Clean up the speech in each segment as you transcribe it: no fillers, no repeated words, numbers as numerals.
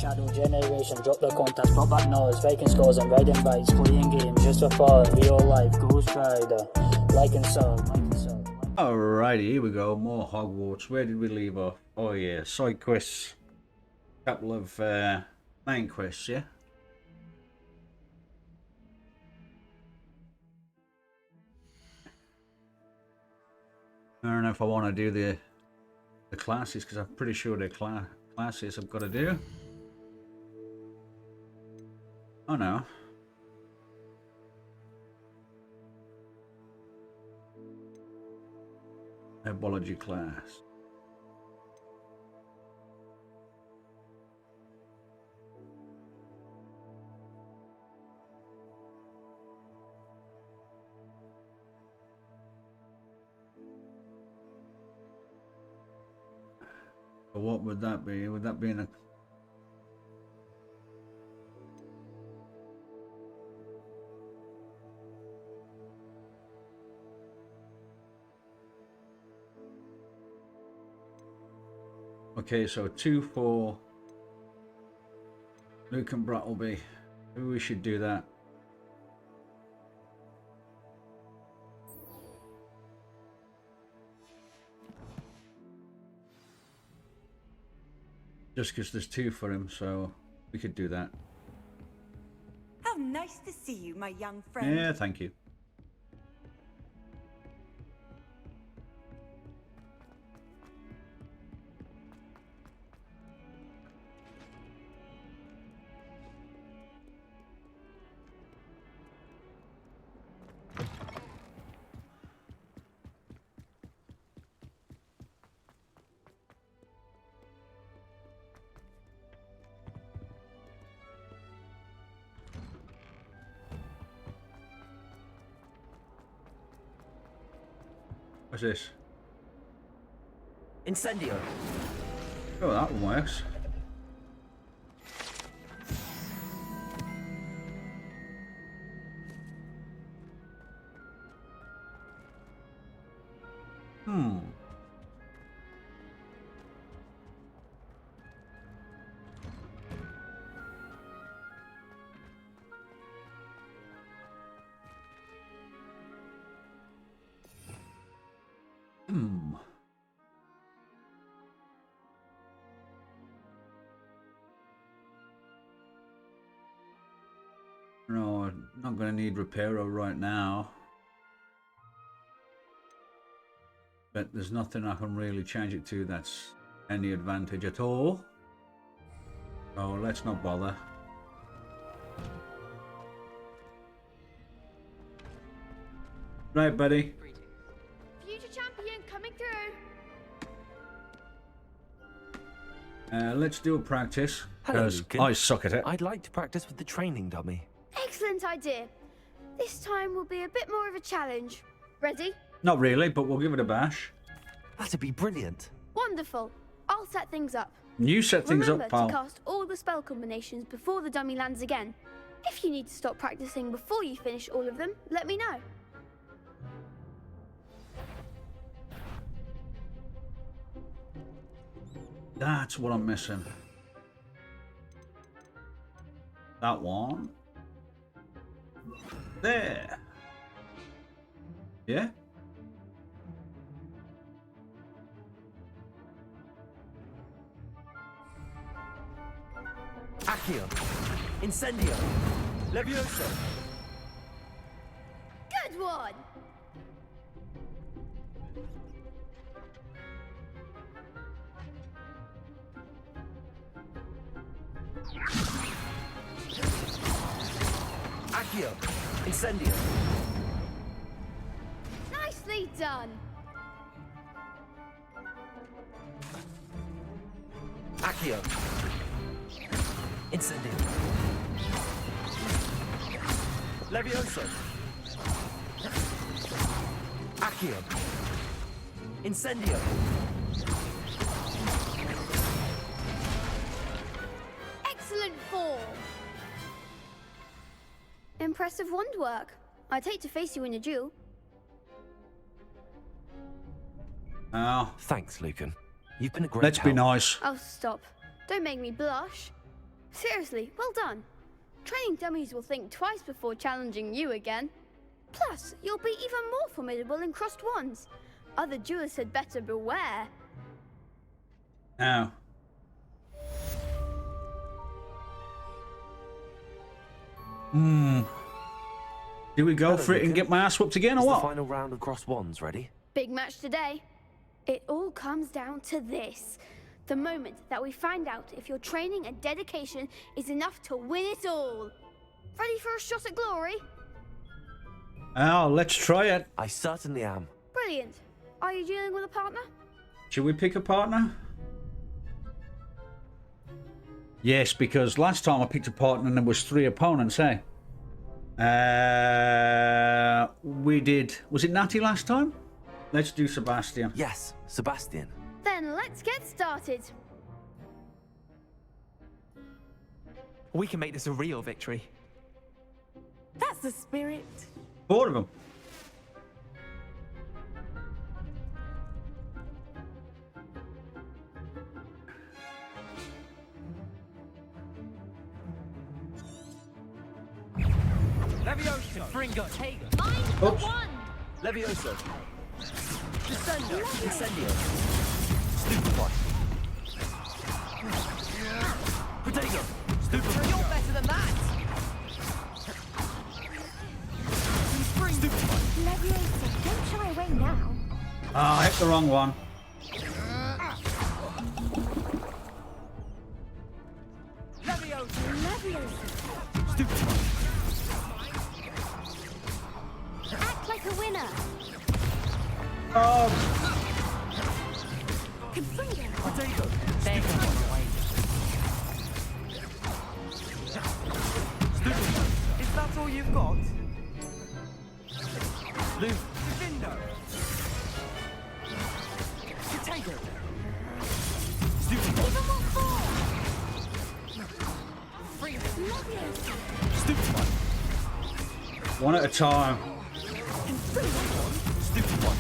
shadow generation, drop the contacts, pop back nose, faking scores and riding bikes, playing games just for fun, real life, Ghost Rider, like and sub. Alrighty, here we go, more Hogwarts. Where did we leave off? Oh yeah, side quests, couple of main quests, yeah? I don't know if I want to do the classes, because I'm pretty sure they're classes I've got to do. Oh no. Herbology class. So what would that be? Would that be in a... Okay, so 2 for Luke and Brattleby. Maybe we should do that. Just because there's 2 for him, so we could do that. How nice to see you, my young friend. Yeah, thank you. What's this? Incendio. Oh, that one works. No, I'm not going to need Reparo right now. But there's nothing I can really change it to that's any advantage at all. So let's not bother. Right, buddy. Future champion coming through. Let's do a practice. Hello, Because Lucan. I suck at it. I'd like to practice with the training dummy. Excellent idea. This time will be a bit more of a challenge. Ready? Not really, but we'll give it a bash. That'd be brilliant. Wonderful. I'll set things up. You set things Remember up, pal. to cast all the spell combinations before the dummy lands again. If you need to stop practicing before you finish all of them, let me know. That's what I'm missing. That one. There. Yeah? Accio. Incendio. Levioso. Good one! Accio. Incendio. Nicely done! Accio. Incendio. Levioso. Accio. Incendio. Excellent form! Impressive wand work. I'd hate to face you in a duel. Oh, Thanks, Lucan. You've been a great let's be help. nice. Oh, stop. Don't make me blush. Seriously, well done. Training dummies will think twice before challenging you again. Plus, you'll be even more formidable in crossed wands. Other duelists had better beware. Now. Do we go Hello, for it and Lucan. get my ass whooped again, or Is the what? final round of crossed wands ready? Big match today. It all comes down to this. The moment that we find out if your training and dedication is enough to win it all. Ready for a shot at glory? Oh, let's try it. I certainly am. Brilliant. Are you dealing with a partner? Should we pick a partner? Yes, because last time I picked a partner and there was 3 opponents, eh? We did... Was it Natty last time? Let's do Sebastian. Yes, Sebastian. Then let's get started. We can make this a real victory. That's the spirit. 4 of them. Levioso! Fringo! Hager! Oops. Levioso. Descendo. Incendio. Stupefy. Protego. Stupefy. You're better than that. Stupefy. Leviosa, don't shy away now. Oh, I hit the wrong one. Leviosa, Stupefy. act like a winner. Oh, Confringo. Protego. There goes my way. Stupefy. Is that all you've got? Loop. Vindo! Potato! Stupefy. Leviosa, Stupefy. one at a time. Stupefy.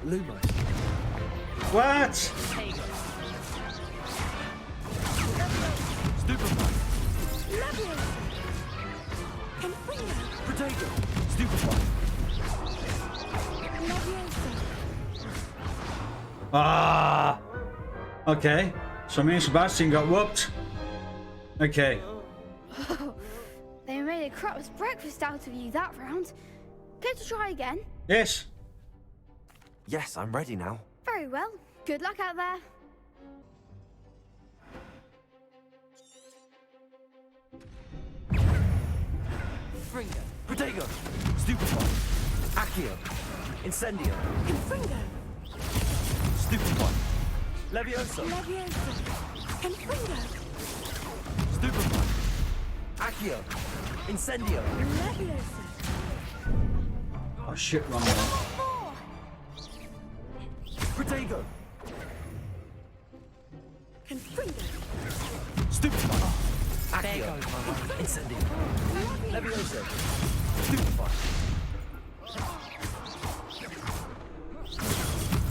Lumos. What? Stupefy. Leviosa. Confringo. Protego. Stupefy. Leviosa. Ah. Okay. So me and Sebastian got whooped. Okay. They made a crap's breakfast out of you that round. Care to try again? Yes. Yes, I'm ready now. Very well. Good luck out there. Fringo! Protego. Stupefy. Accio. Incendio. Confringo. Stupefy. Levioso. Leviosa. Confringo. Stupefy. Accio. Incendio. Leviosa. Oh shit, wrong one. Protego. Confringo. Stupefy. There Accio. goes my way. Incendio. Levioso. Stupefy.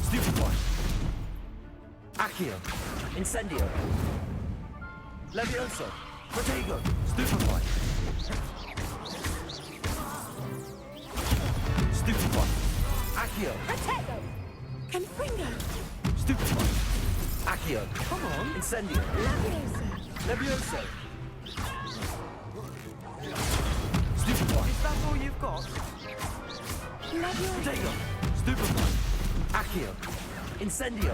Stupefy. Accio. Incendio. Levioso. Protego. Stupefy. Stupefy. Accio. Protego. Confringo. Stupefy. Accio. Come on. Incendio. Leviosa. Levioso. Stupefy. Is that all you've got? Leviosa. Protego. Stupefy. Accio. Incendio.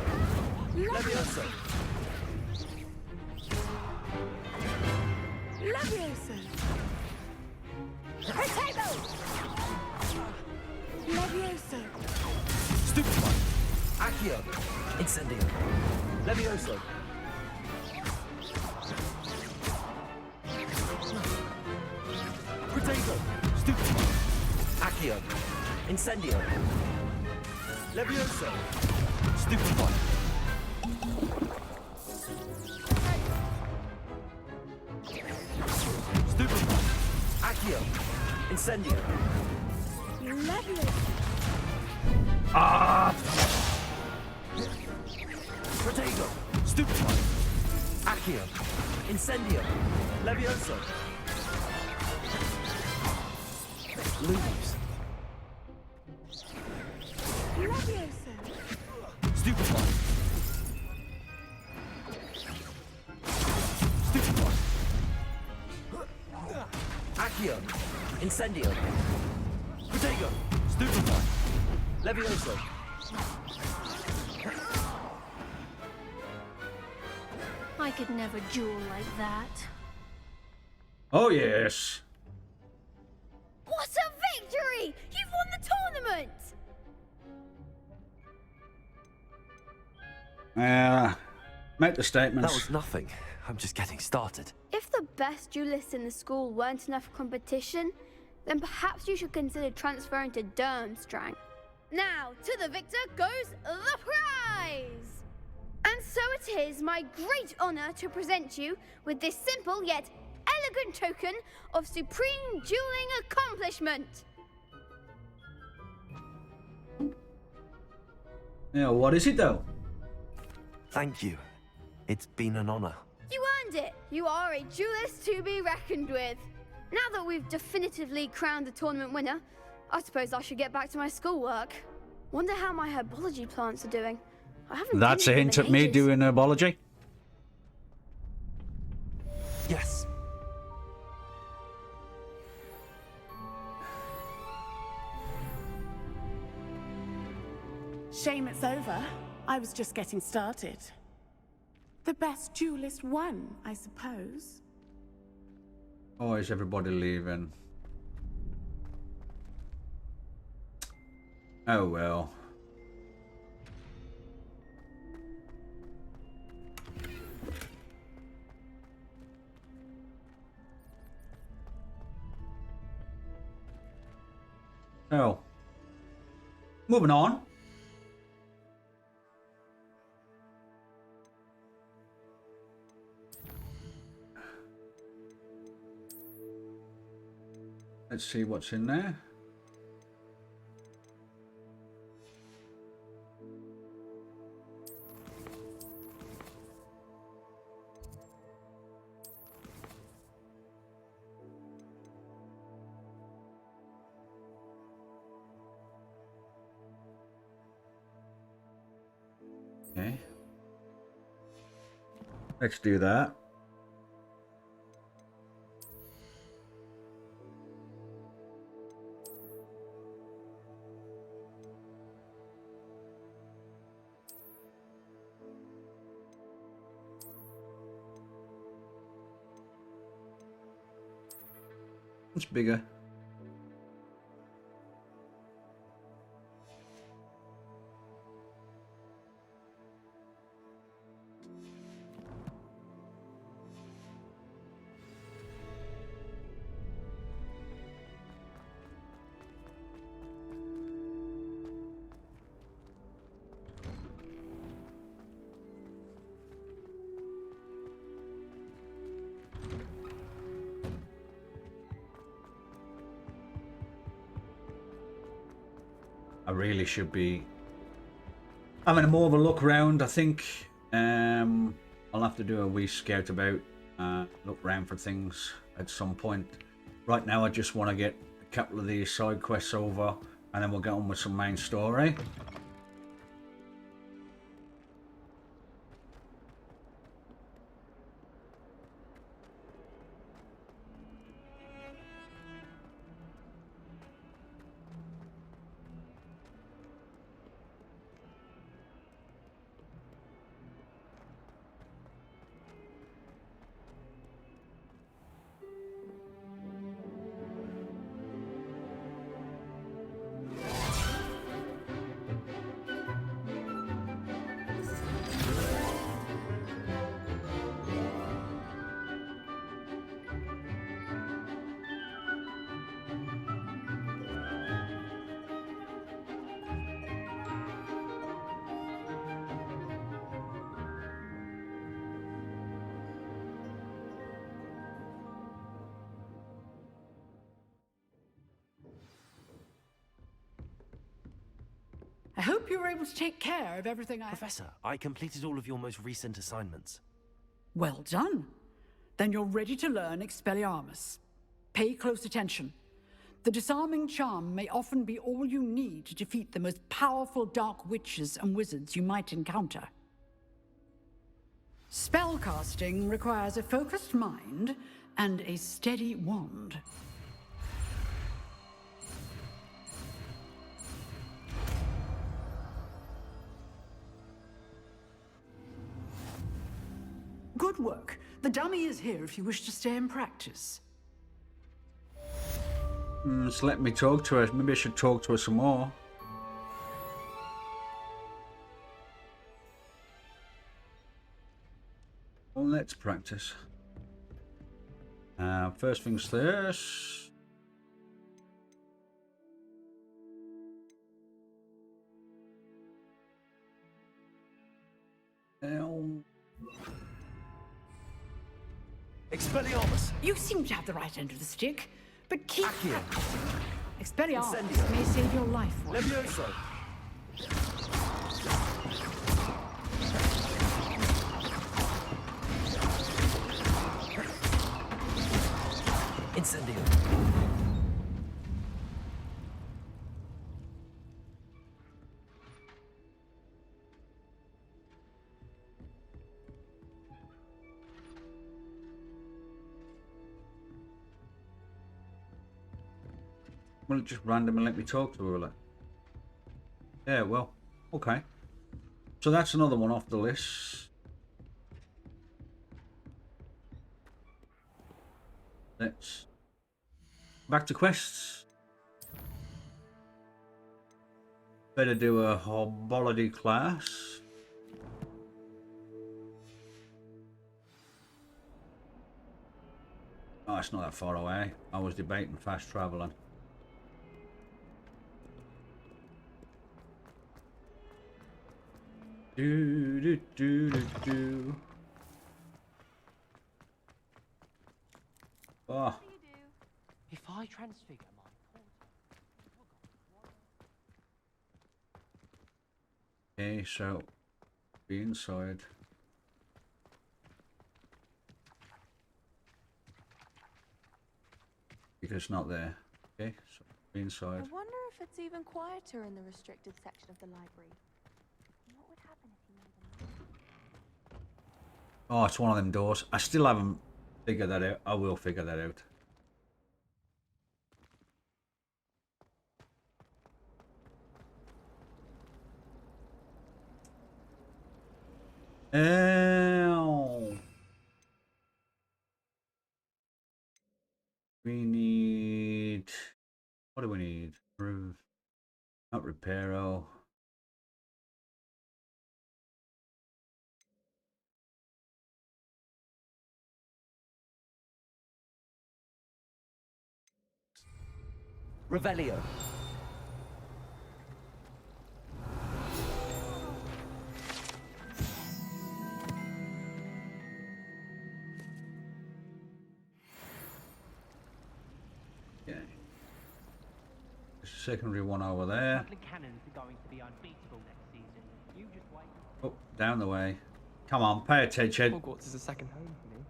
Levioso. Leviosa. Protego. Leviosa. Stupefy. Accio. Incendio. Levioso. Protego. Stupefy. Accio. Incendio. Levioso. Stupefy. Stupefy. Accio. Incendio. Leviosa. Ah! Protego. Stupefy. Accio. Incendio. Levioso. Lose. Levioso. Stupefy. Stupefy. Accio. Incendio. Protego. Stupefy. Levioso. I could never duel like that. Oh, yes. What a victory! You've won the tournament! Make the statements. That was nothing. I'm just getting started. If the best duelists in the school weren't enough competition, then perhaps you should consider transferring to Durmstrang. Now, to the victor goes the prize! And so it is my great honor to present you with this simple yet elegant token of supreme dueling accomplishment. Yeah, what is it though? Thank you. It's been an honor. You earned it. You are a duelist to be reckoned with. Now that we've definitively crowned the tournament winner, I suppose I should get back to my schoolwork. Wonder how my herbology plants are doing. I haven't. That's a been hint in at me ages. doing herbology. Yes. Shame it's over. I was just getting started. The best duelist won, I suppose. Oh, is everybody leaving? Oh well. So, moving on. Let's see what's in there. Okay. Let's do that. It's bigger. I really should be having more of a look around. I think I'll have to do a wee scout about, look around for things at some point. Right now I just want to get a couple of these side quests over and then we'll get on with some main story. you were able to take care of everything I... Professor, I completed all of your most recent assignments. Well done. Then you're ready to learn Expelliarmus. Pay close attention. The disarming charm may often be all you need to defeat the most powerful dark witches and wizards you might encounter. Spellcasting requires a focused mind and a steady wand. Good work. The dummy is here if you wish to stay and practice. Just let me talk to her. Maybe I should talk to her some more. Well, let's practice. First things first. Expelliarmus! You seem to have the right end of the stick, but keep Accio. practicing. Expelliarmus Incendio. may save your life. Levioso! Incendio! Will it just randomly let me talk to her? Will it? Yeah, well, okay. So that's another one off the list. Let's back to quests. Better do a Hobology class. Oh, it's not that far away. I was debating fast traveling. Do do do do do. Oh. If I transfigure my Okay, so be inside. Because it's not there. Okay, so be inside. I wonder if it's even quieter in the restricted section of the library. What would happen if you made a noise? Oh, it's one of them doors. I still haven't figured that out. I will figure that out. Ow. We need... What do we need? Not reparo. Revelio. Okay. There's a secondary one over there. Public cannons are going to be unbeatable next season. You just wait. Oh, down the way. Come on, pay attention. Hogwarts is a second home for me.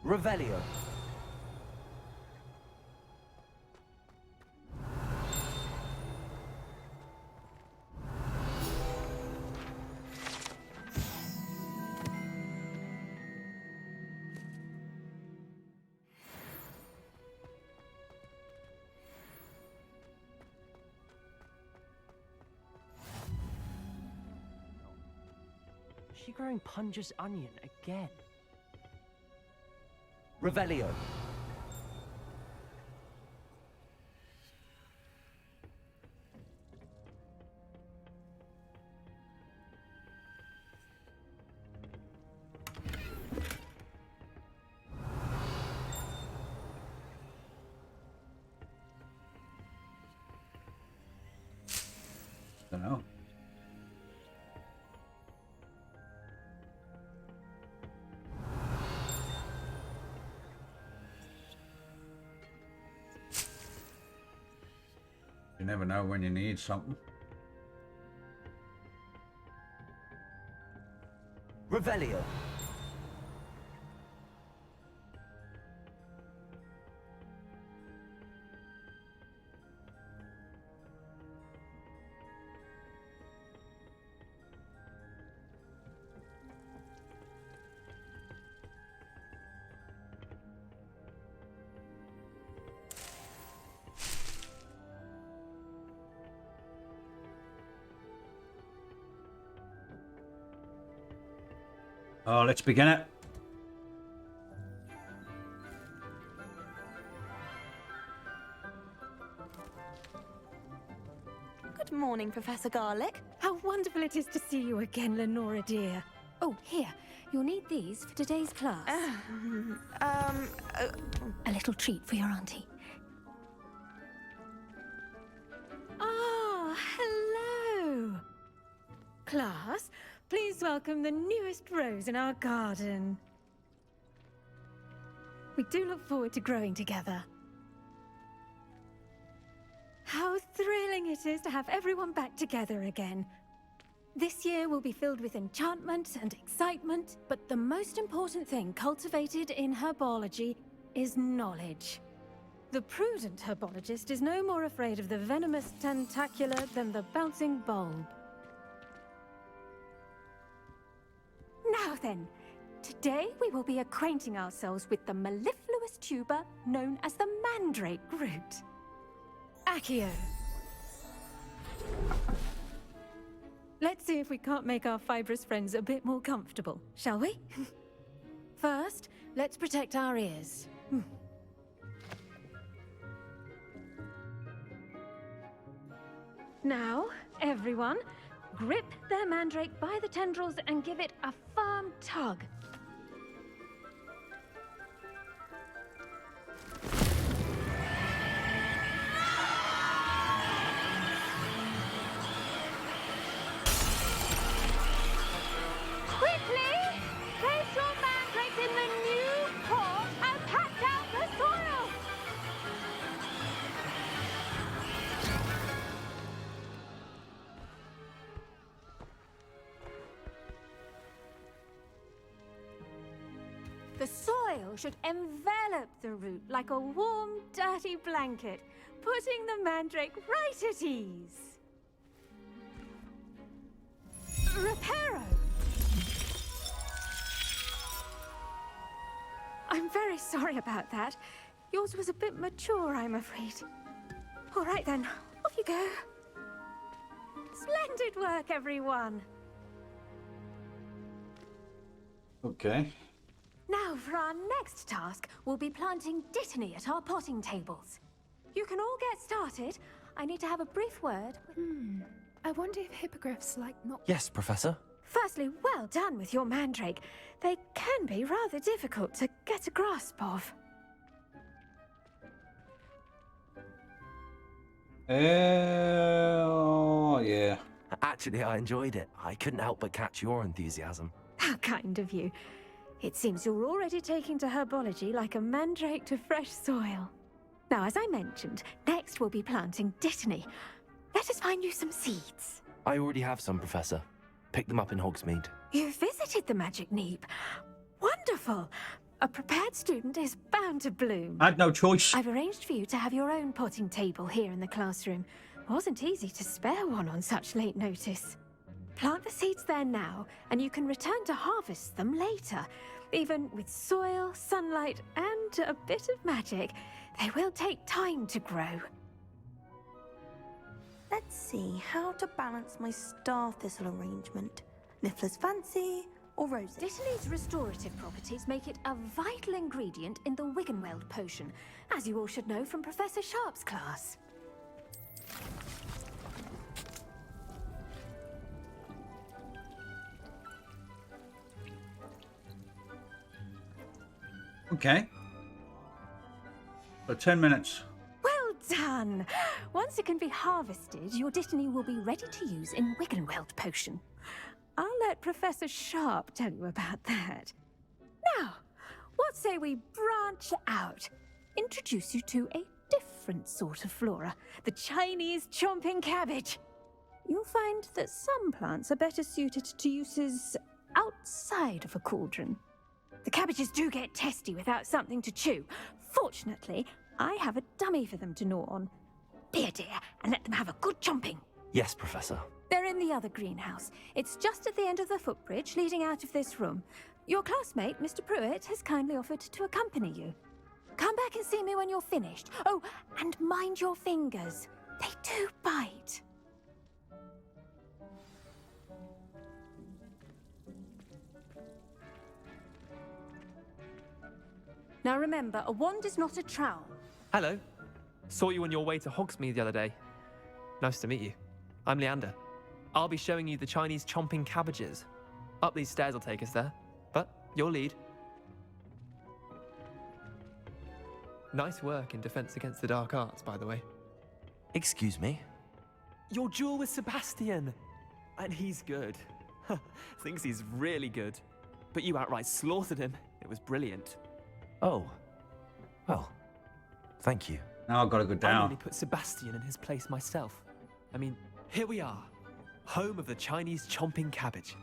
Revelio. Is she growing Punja's onion again? Revelio. Don't know. You never know when you need something. Revelio. Oh, let's begin it. Good morning, Professor Garlick. How wonderful it is to see you again, Lenora dear. Oh, here. You'll need these for today's class. A little treat for your auntie. Ah, hello. Class, please welcome the newest rose in our garden. We do look forward to growing together. How thrilling it is to have everyone back together again. This year will be filled with enchantment and excitement, but the most important thing cultivated in herbology is knowledge. The prudent herbologist is no more afraid of the venomous tentacula than the bouncing bulb. Now then, today we will be acquainting ourselves with the mellifluous tuber known as the mandrake root. Accio. Let's see if we can't make our fibrous friends a bit more comfortable, shall we? First, let's protect our ears. Now, everyone, grip their mandrake by the tendrils and give it a firm tug. Quickly! Place your mandrakes in the new pot and pat down the soil! The soil should envelop the root like a warm, dirty blanket, putting the mandrake right at ease. Reparo! I'm very sorry about that. Yours was a bit mature, I'm afraid. All right then, off you go. Splendid work, everyone. Okay. Now, for our next task, we'll be planting dittany at our potting tables. You can all get started. I need to have a brief word with... I wonder if hippogriffs like not... Yes, Professor. Firstly, well done with your mandrake. They can be rather difficult to get a grasp of. Oh, yeah. Actually, I enjoyed it. I couldn't help but catch your enthusiasm. How kind of you. It seems you're already taking to herbology like a mandrake to fresh soil. Now, as I mentioned, next we'll be planting dittany. Let us find you some seeds. I already have some, Professor. Picked them up in Hogsmeade. You visited the Magic Neep. Wonderful. A prepared student is bound to bloom. I had no choice. I've arranged for you to have your own potting table here in the classroom. Wasn't easy to spare one on such late notice. Plant the seeds there now, and you can return to harvest them later. Even with soil, sunlight, and a bit of magic, they will take time to grow. Let's see how to balance my star thistle arrangement. Niffler's fancy or rosy? Dittany's restorative properties make it a vital ingredient in the Wiggenweld potion, as you all should know from Professor Sharp's class. Okay. For 10 minutes. Well done! Once it can be harvested, your dittany will be ready to use in Wiggenweld potion. I'll let Professor Sharp tell you about that. Now, what say we branch out? Introduce you to a different sort of flora, the Chinese chomping cabbage. You'll find that some plants are better suited to uses outside of a cauldron. The cabbages do get testy without something to chew. Fortunately, I have a dummy for them to gnaw on. Be a dear and let them have a good chomping. Yes, Professor. They're in the other greenhouse. It's just at the end of the footbridge leading out of this room. Your classmate, Mr. Pruitt, has kindly offered to accompany you. Come back and see me when you're finished. Oh, and mind your fingers. They do bite. Now remember, a wand is not a trowel. Hello. Saw you on your way to Hogsmeade the other day. Nice to meet you. I'm Leander. I'll be showing you the Chinese chomping cabbages. Up these stairs will take us there, but you'll lead. Nice work in Defense Against the Dark Arts, by the way. Excuse me? Your duel with Sebastian! And he's good. Thinks he's really good. But you outright slaughtered him. It was brilliant. Oh. Well, thank you. Now I've got to go I down. nearly put Sebastian in his place myself. I mean, here we are. Home of the Chinese chomping cabbage.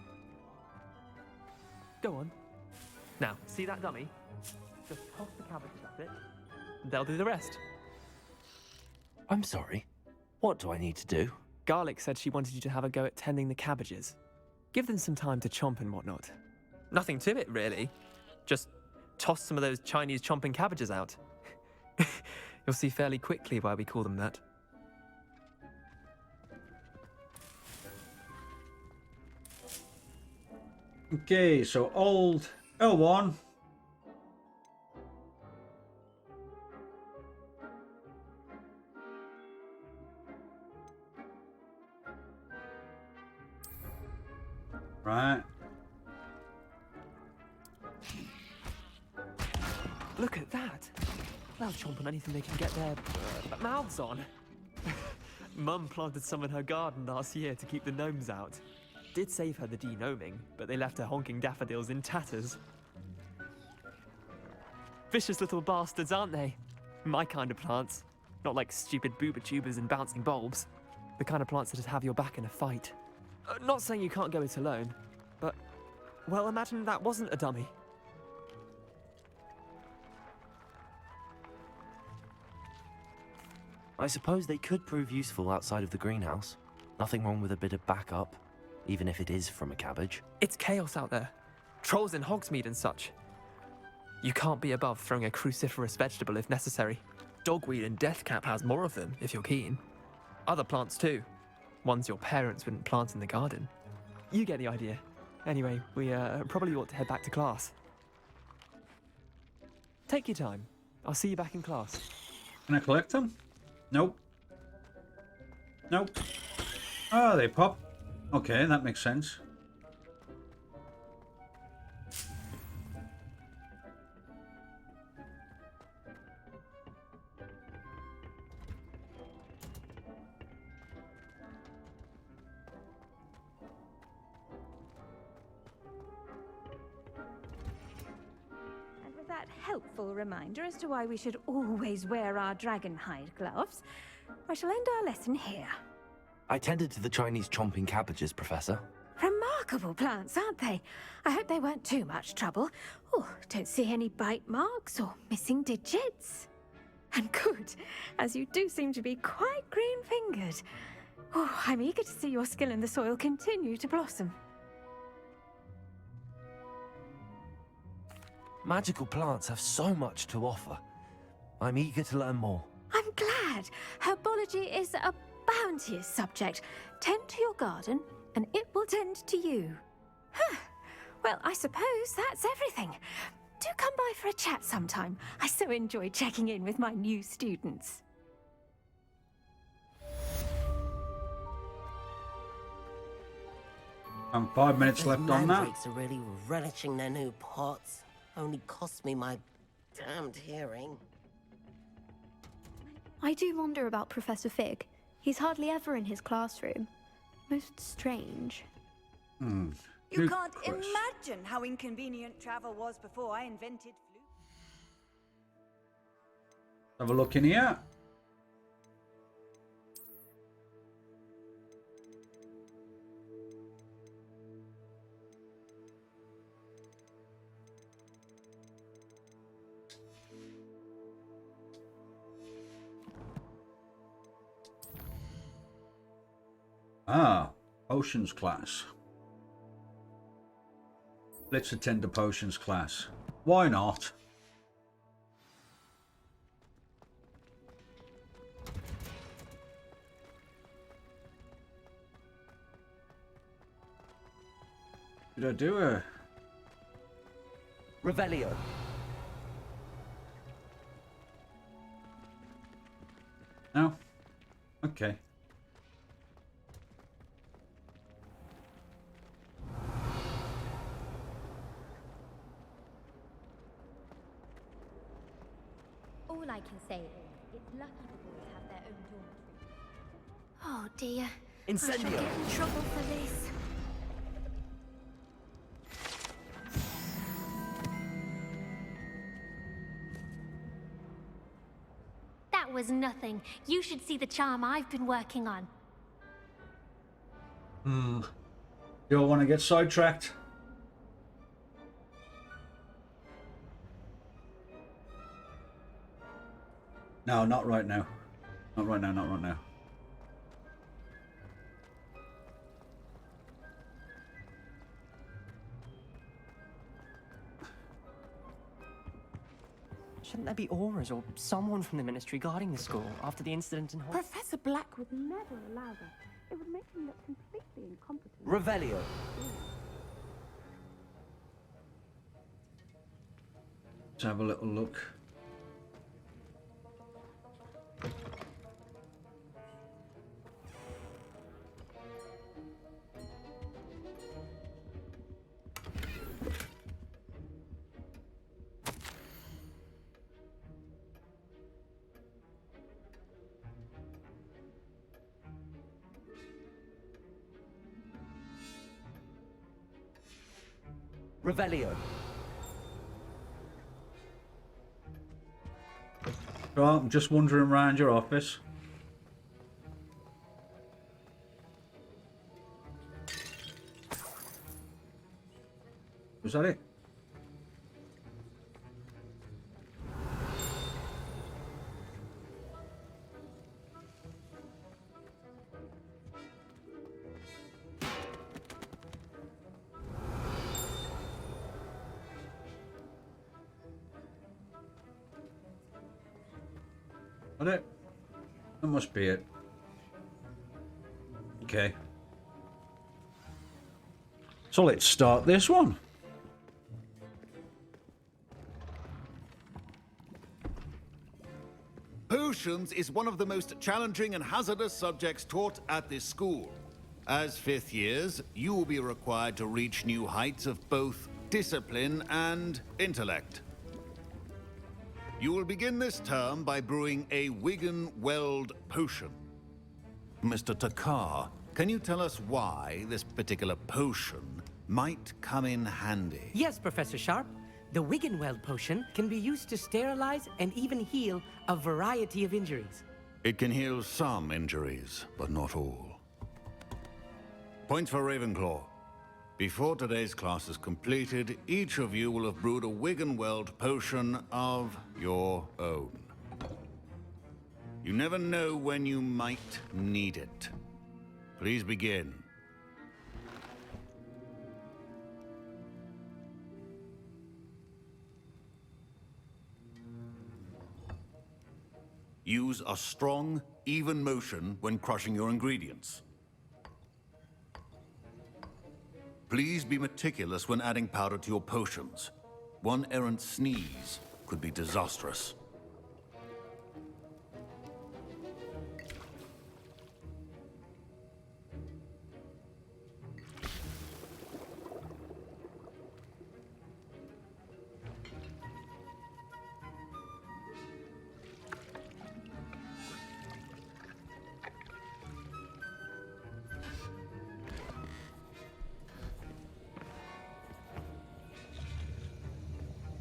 Go on. Now, see that dummy? Just toss the cabbage at it. They'll do the rest. I'm sorry. What do I need to do? Garlic said she wanted you to have a go at tending the cabbages. Give them some time to chomp and whatnot. Nothing to it, really. Just toss some of those Chinese chomping cabbages out. You'll see fairly quickly why we call them that. Okay, so old L1. Right. Look at that. They'll chomp on anything they can get their mouths on. Mum planted some in her garden last year to keep the gnomes out. Did save her the de-gnoming, but they left her honking daffodils in tatters. Vicious little bastards, aren't they? My kind of plants. Not like stupid booba tubers and bouncing bulbs. The kind of plants that have your back in a fight. Not saying you can't go it alone, but, well, imagine that wasn't a dummy. I suppose they could prove useful outside of the greenhouse. Nothing wrong with a bit of backup, even if it is from a cabbage. It's chaos out there. Trolls in Hogsmeade and such. You can't be above throwing a cruciferous vegetable if necessary. Dogweed and deathcap has more of them, if you're keen. Other plants too. Ones your parents wouldn't plant in the garden. You get the idea. Anyway, we probably ought to head back to class. Take your time. I'll see you back in class. Can I collect them? Nope. Nope. Oh, they pop. Okay, that makes sense. And with that helpful reminder as to why we should always wear our dragon hide gloves, I shall end our lesson here. I tended to the Chinese chomping cabbages, Professor. Remarkable plants, aren't they? I hope they weren't too much trouble. Oh, don't see any bite marks or missing digits. And good, as you do seem to be quite green-fingered. Oh, I'm eager to see your skill in the soil continue to blossom. Magical plants have so much to offer. I'm eager to learn more. I'm glad. Herbology is a bounteous subject. Tend to your garden, and it will tend to you. Huh. Well, I suppose that's everything. Do come by for a chat sometime. I so enjoy checking in with my new students. And 5 minutes Those left on that. mandrakes are really relishing their new pots. Only cost me my damned hearing. I do wonder about Professor Fig. He's hardly ever in his classroom. Most strange. Hmm. You Good can't question. imagine how inconvenient travel was before I invented flute. Have a look in here. Ah, potions class. Let's attend the potions class. Why not? Did I do a... Revelio. No? Okay. All I can say is, it's lucky the boys have their own dormitory. Oh dear. Incendio. I shall get in trouble for this. That was nothing. You should see the charm I've been working on. You all want to get sidetracked? No, not right now. Not right now, not right now. Shouldn't there be auras or someone from the ministry guarding the school after the incident in Hogwarts? Professor Black would never allow that. It would make him look completely incompetent. Revelio. Let's have a little look. Revelio. So I'm just wandering around your office. Was that it? That must be it. Okay. So let's start this one. Potions is one of the most challenging and hazardous subjects taught at this school. As fifth years, you will be required to reach new heights of both discipline and intellect. You will begin this term by brewing a Wigan-Weld potion. Mr. Takar, can you tell us why this particular potion might come in handy? Yes, Professor Sharp. The Wigan-Weld potion can be used to sterilize and even heal a variety of injuries. It can heal some injuries, but not all. Points for Ravenclaw. Before today's class is completed, each of you will have brewed a Wigan-Weld potion of your own. You never know when you might need it. Please begin. Use a strong, even motion when crushing your ingredients. Please be meticulous when adding powder to your potions. One errant sneeze could be disastrous.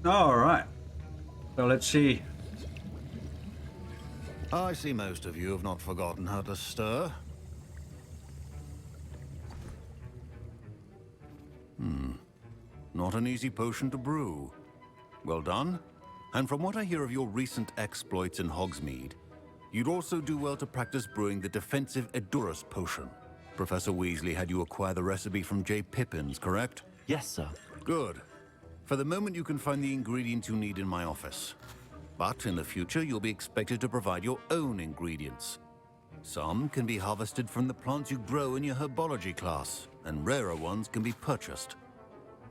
All right. So let's see. I see most of you have not forgotten how to stir. Not an easy potion to brew. Well done. And from what I hear of your recent exploits in Hogsmeade, you'd also do well to practice brewing the defensive Edurus potion. Professor Weasley had you acquire the recipe from J. Pippin's, correct? Yes, sir. Good. For the moment, you can find the ingredients you need in my office. But in the future, you'll be expected to provide your own ingredients. Some can be harvested from the plants you grow in your herbology class, and rarer ones can be purchased.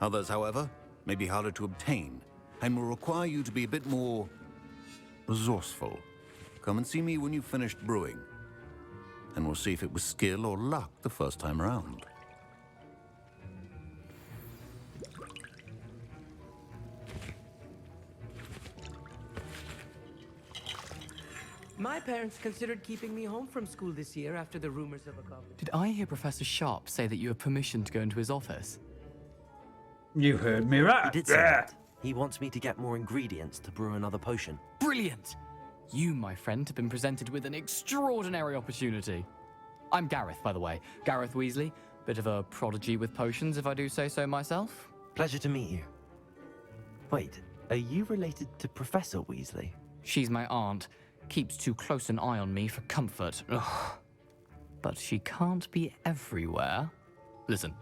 Others, however, may be harder to obtain, and will require you to be a bit more resourceful. Come and see me when you've finished brewing, and we'll see if it was skill or luck the first time around. My parents considered keeping me home from school this year after the rumors of a goblin. Did I hear Professor Sharp say that you have permission to go into his office? You heard me right. He did say that. He wants me to get more ingredients to brew another potion. Brilliant! You, my friend, have been presented with an extraordinary opportunity. I'm Gareth, by the way. Gareth Weasley. Bit of a prodigy with potions, if I do say so myself. Pleasure to meet you. Wait, are you related to Professor Weasley? She's my aunt. Keeps too close an eye on me for comfort. Ugh. But she can't be everywhere. Listen,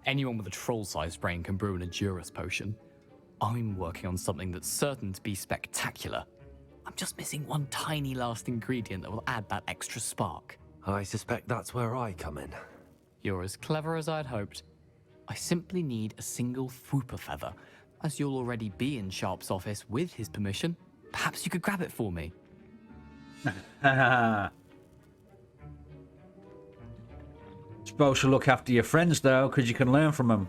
anyone with a troll-sized brain can brew an Endurus potion. I'm working on something that's certain to be spectacular. I'm just missing one tiny last ingredient that will add that extra spark. I suspect that's where I come in. You're as clever as I'd hoped. I simply need a single Fwooper feather. As you'll already be in Sharp's office with his permission, perhaps you could grab it for me. Supposed to look after your friends, though, because you can learn from them.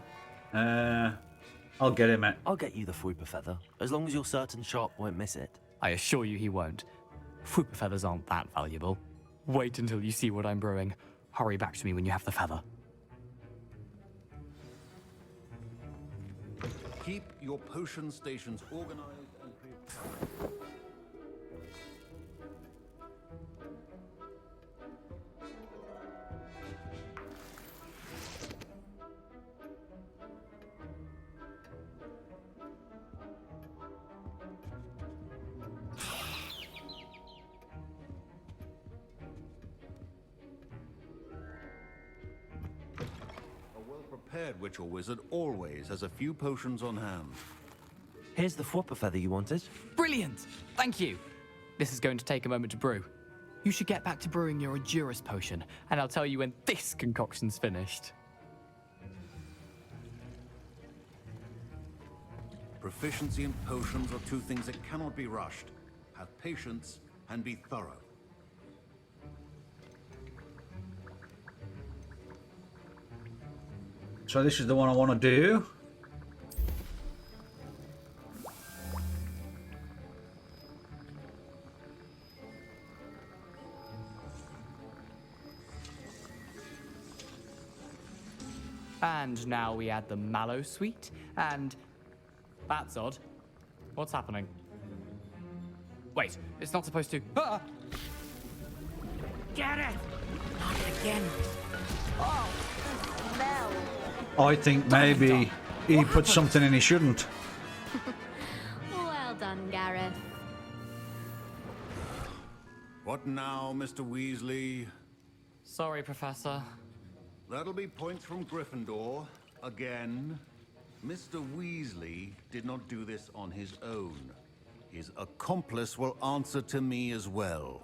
I'll get him, mate. I'll get you the Fwooper feather, as long as you're certain Sharp won't miss it. I assure you he won't. Fwooper feathers aren't that valuable. Wait until you see what I'm brewing. Hurry back to me when you have the feather. Keep your potion stations organized and prepared. Prepared witch or wizard always has a few potions on hand. Here's the Fwooper feather you wanted. Brilliant! Thank you! This is going to take a moment to brew. You should get back to brewing your Endurus potion, and I'll tell you when this concoction's finished. Proficiency in potions are two things that cannot be rushed. Have patience and be thorough. So this is the one I want to do. And now we add the mallow sweet, and... That's odd. What's happening? Wait, it's not supposed to... Ah! Get it! Not again. Oh, the smell. I think maybe he put something in he shouldn't. Well done, Gareth. What now, Mr. Weasley? Sorry, Professor. That'll be points from Gryffindor. Again. Mr. Weasley did not do this on his own. His accomplice will answer to me as well.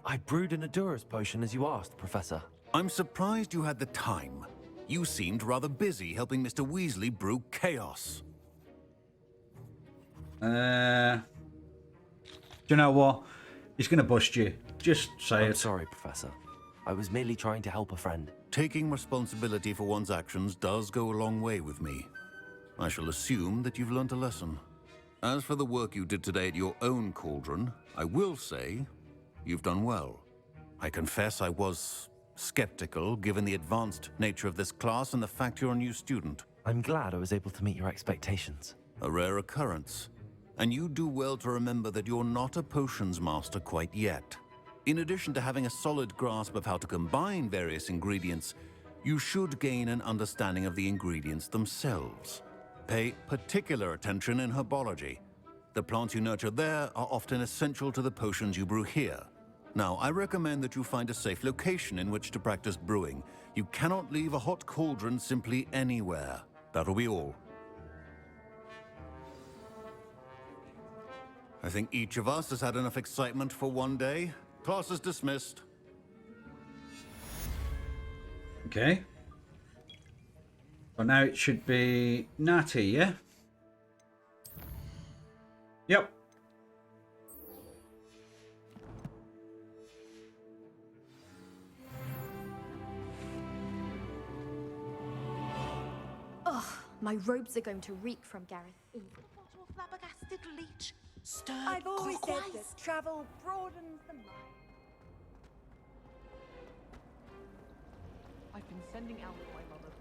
I brewed an Endurus potion as you asked, Professor. I'm surprised you had the time. You seemed rather busy helping Mr. Weasley brew chaos. Do you know what? He's going to bust you. Just say I'm it. sorry, Professor. I was merely trying to help a friend. Taking responsibility for one's actions does go a long way with me. I shall assume that you've learnt a lesson. As for the work you did today at your own cauldron, I will say you've done well. I confess I was skeptical, given the advanced nature of this class and the fact you're a new student. I'm glad I was able to meet your expectations. A rare occurrence. And you do well to remember that you're not a potions master quite yet. In addition to having a solid grasp of how to combine various ingredients, you should gain an understanding of the ingredients themselves. Pay particular attention in herbology. The plants you nurture there are often essential to the potions you brew here. Now, I recommend that you find a safe location in which to practice brewing. You cannot leave a hot cauldron simply anywhere. That'll be all. I think each of us has had enough excitement for one day. Class is dismissed. Okay. So now it should be Natty, yeah? Yep. Ugh, my robes are going to reek from Gareth. Flabbergasted leech. Stirred I've always said clockwise. that travel broadens the mind. I've been sending out my mother.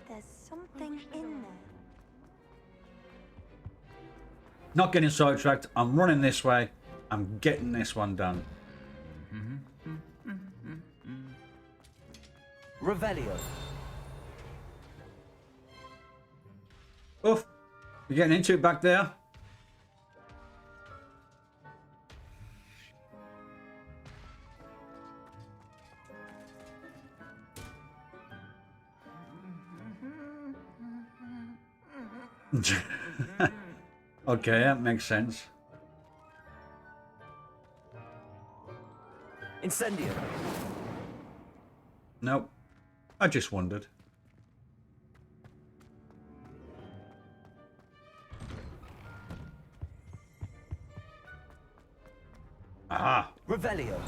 There's something in there. Not getting sidetracked. I'm running this way. I'm getting this one done. Revelio. Oof. You're getting into it back there. Okay, that makes sense. Incendio. Nope. I just wondered. Ah. Revelio.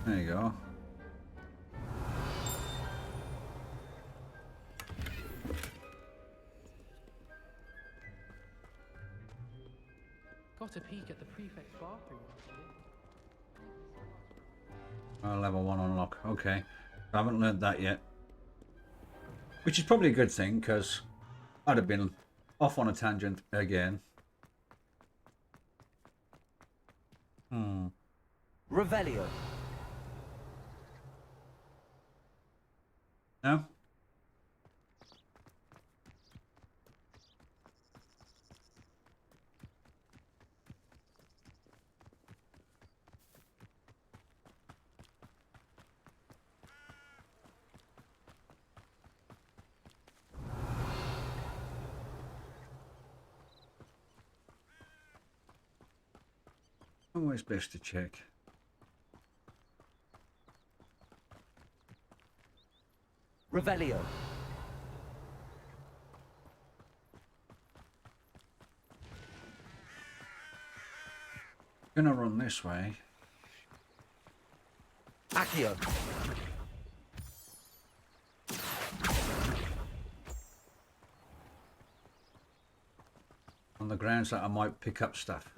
There you go. Got a peek at the prefect's bathroom. Level 1 unlock. Okay. I haven't learned that yet. Which is probably a good thing, because I'd have been off on a tangent again. Revelio. No? Always best to check. Revelio. Gonna run this way. Accio. On the grounds that I might pick up stuff.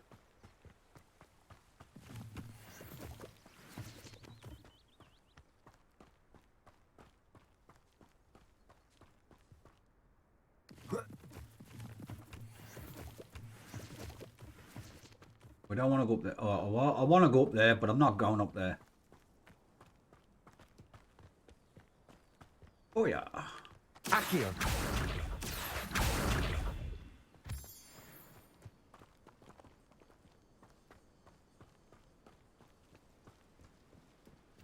We don't want to go up there. Oh, I want to go up there, but I'm not going up there. Oh yeah. Accio.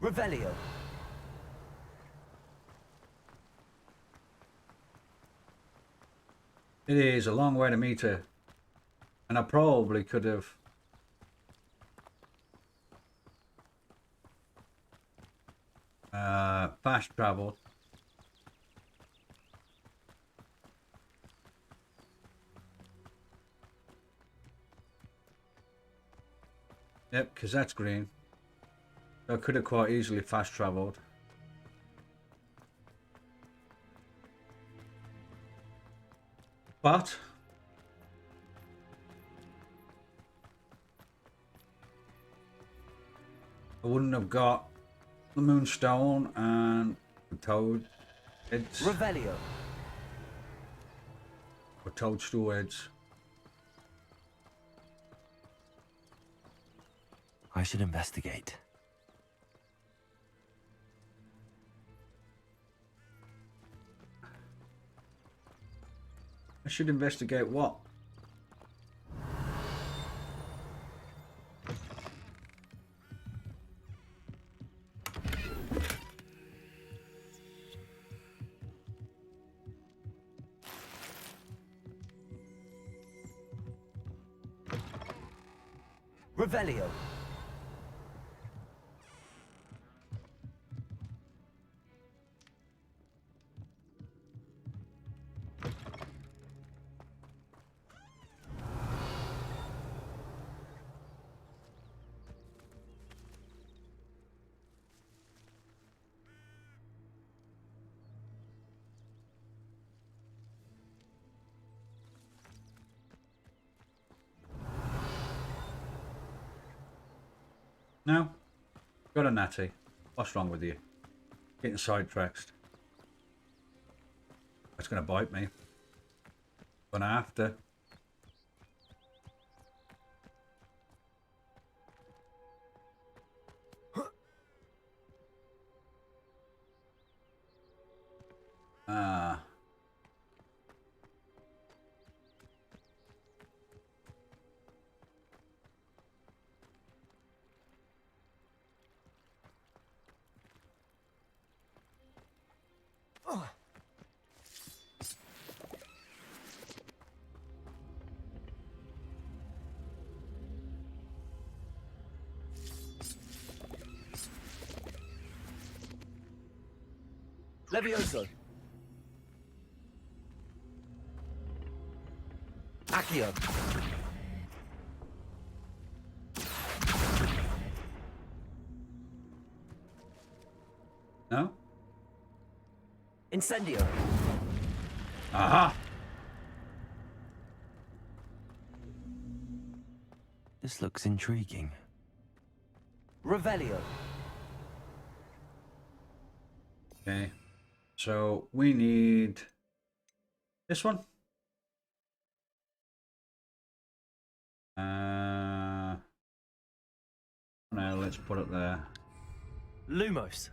Revelio. It is a long way to meet her. And I probably could have... fast traveled. Yep, because that's green. I could have quite easily fast traveled. But I wouldn't have got the moonstone and the toad heads. Revelio. Or toadstool heads. I should investigate. I should investigate what? Revelio. No? Got a natty. What's wrong with you? Getting sidetracked. It's gonna bite me. Gonna have to. Ah. Levioso. Accio. No? Incendio. Aha! This looks intriguing. Revelio. Okay. So we need this one. Now let's put it there. Lumos.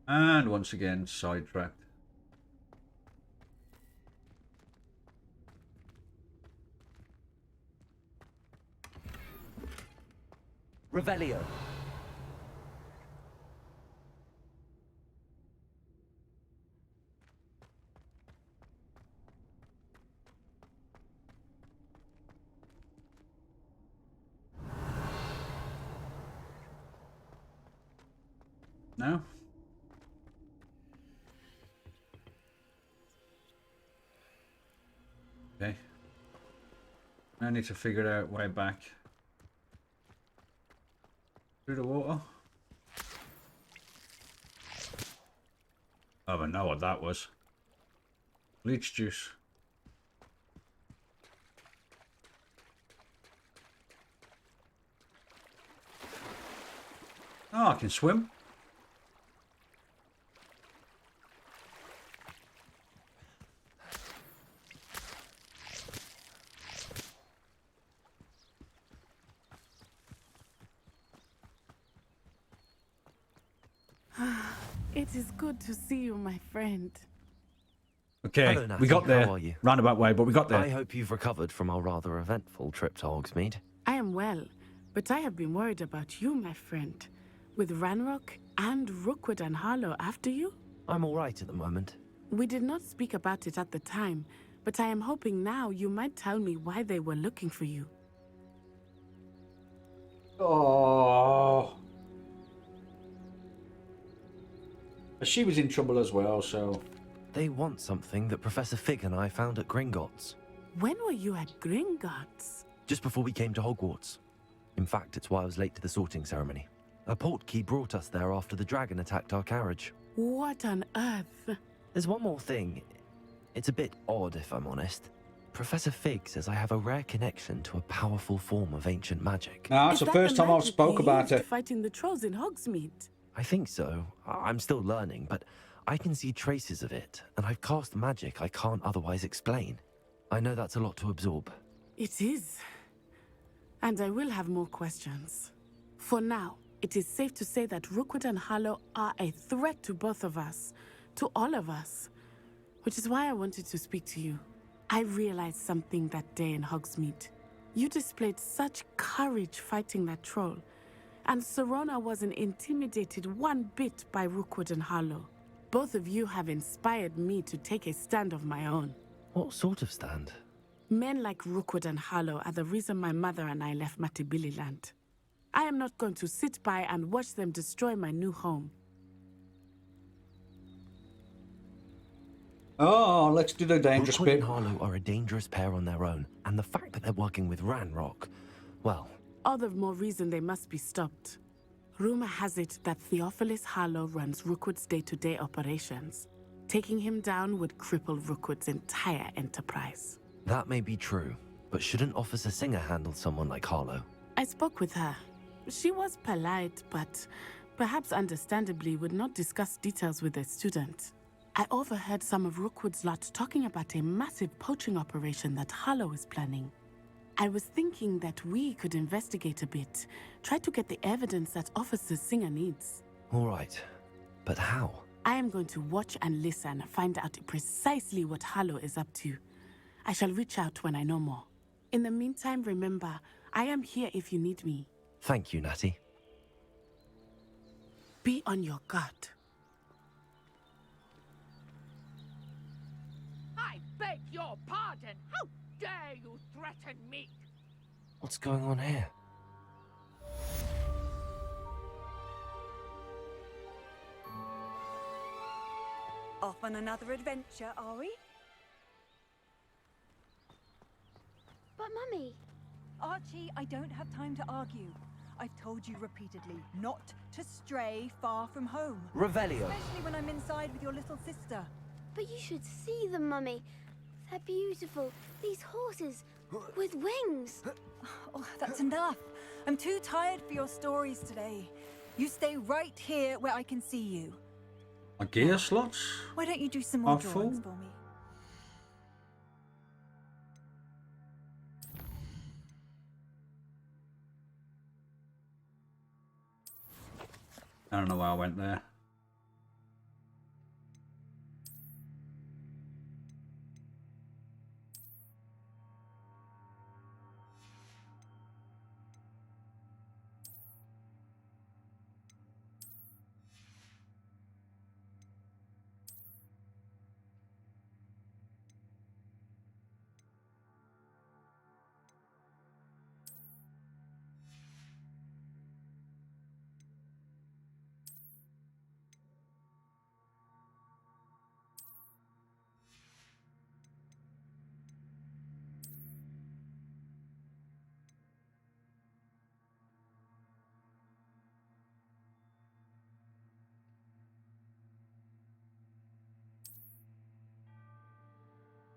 And once again, sidetracked. Revelio. No? Okay. I need to figure out way back. Through the water? Oh, I know what that was. Bleach juice. Oh, I can swim. It is good to see you, my friend. Okay, Hello, Natty. we got there. How are you? Roundabout way, but we got there. I hope you've recovered from our rather eventful trip to Hogsmeade. I am well, but I have been worried about you, my friend. With Ranrock and Rookwood and Harlow after you? I'm all right at the moment. We did not speak about it at the time, but I am hoping now you might tell me why they were looking for you. Oh. She was in trouble as well, so... They want something that Professor Fig and I found at Gringotts. When were you at Gringotts? Just before we came to Hogwarts. In fact, it's why I was late to the sorting ceremony. A portkey brought us there after the dragon attacked our carriage. What on earth? There's one more thing. It's a bit odd, if I'm honest. Professor Fig says I have a rare connection to a powerful form of ancient magic. No, that's the first time I've spoke about it. Fighting the trolls in Hogsmeade. I think so. I'm still learning, but I can see traces of it, and I've cast magic I can't otherwise explain. I know that's a lot to absorb. It is. And I will have more questions. For now, it is safe to say that Rookwood and Harlow are a threat to both of us. To all of us. Which is why I wanted to speak to you. I realized something that day in Hogsmeade. You displayed such courage fighting that troll. And Serona wasn't intimidated one bit by Rookwood and Harlow. Both of you have inspired me to take a stand of my own. What sort of stand? Men like Rookwood and Harlow are the reason my mother and I left Matibili land. I am not going to sit by and watch them destroy my new home. Oh, let's do the dangerous Rookwood bit. and Harlow are a dangerous pair on their own, and the fact that they're working with Ranrock, well... All the more reason they must be stopped. Rumor has it that Theophilus Harlow runs Rookwood's day-to-day operations. Taking him down would cripple Rookwood's entire enterprise. That may be true, but shouldn't Officer Singer handle someone like Harlow? I spoke with her. She was polite, but perhaps understandably would not discuss details with a student. I overheard some of Rookwood's lot talking about a massive poaching operation that Harlow is planning. I was thinking that we could investigate a bit, try to get the evidence that Officer Singer needs. All right, but how? I am going to watch and listen, find out precisely what Harlow is up to. I shall reach out when I know more. In the meantime, remember, I am here if you need me. Thank you, Natty. Be on your guard. I beg your pardon. How dare you threaten me? What's going on here? Off on another adventure, are we? But Mummy... Archie, I don't have time to argue. I've told you repeatedly not to stray far from home. Revelio. Especially when I'm inside with your little sister. But you should see them, Mummy. They're beautiful. These horses with wings. Oh, that's enough. I'm too tired for your stories today. You stay right here where I can see you. My gear slots? Why don't you do some more Are full? drawings for me? I don't know why I went there.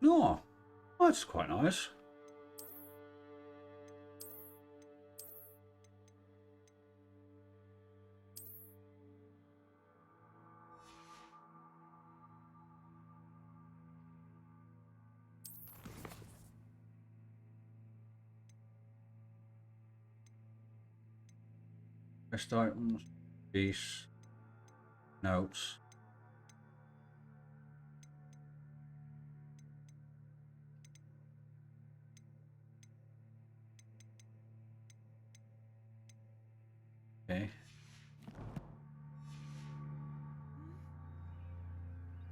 No, that's quite nice. Best items, piece, notes. Okay.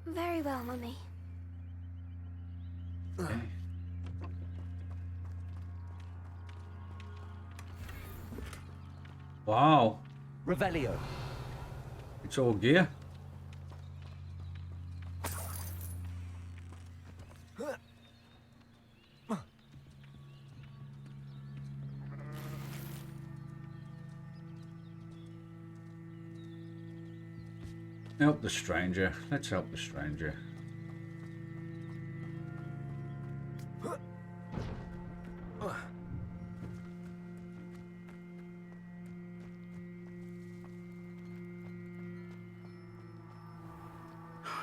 Very well, Mummy. Okay. Wow. Revelio. It's all gear. Help the stranger. Let's help the stranger.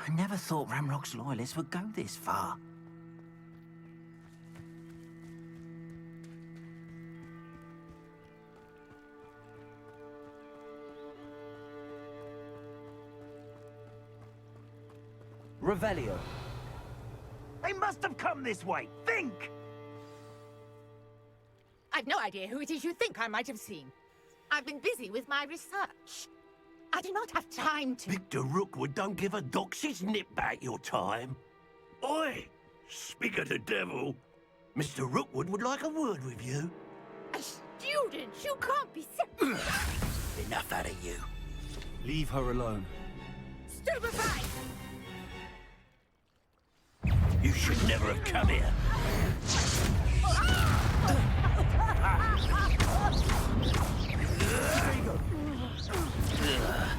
I never thought Ramrock's loyalists would go this far. Revelio. They must have come this way. Think! I've no idea who it is you think I might have seen. I've been busy with my research. I do not have time to... Victor Rookwood don't give a doxy's nip back your time. Oi! Speak of the devil. Mr. Rookwood would like a word with you. A student? You can't be... Enough out of you. Leave her alone. Stupefied! You should never have come here.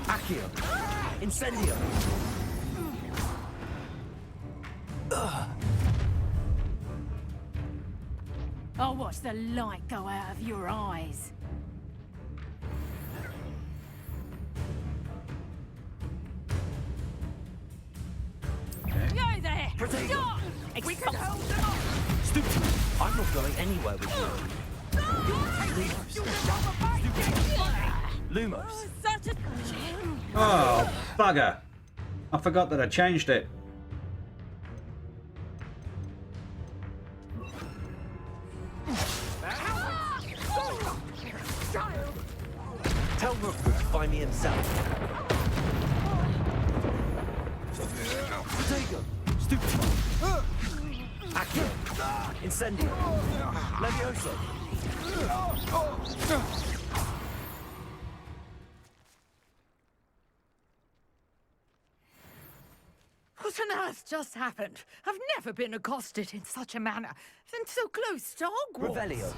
Accio. Incendio. I'll watch the light go out of your eyes. Go there! Protego. Stop! We can hold them off! Stupid. I'm not going anywhere with you. Lumos. Such a... Oh, bugger. I forgot that I changed it. Tell Rookwood to find me himself. Protego. Stupid. Accio. Incendio. Levioso. What on earth just happened? I've never been accosted in such a manner, and so close to Hogwarts. Revelio.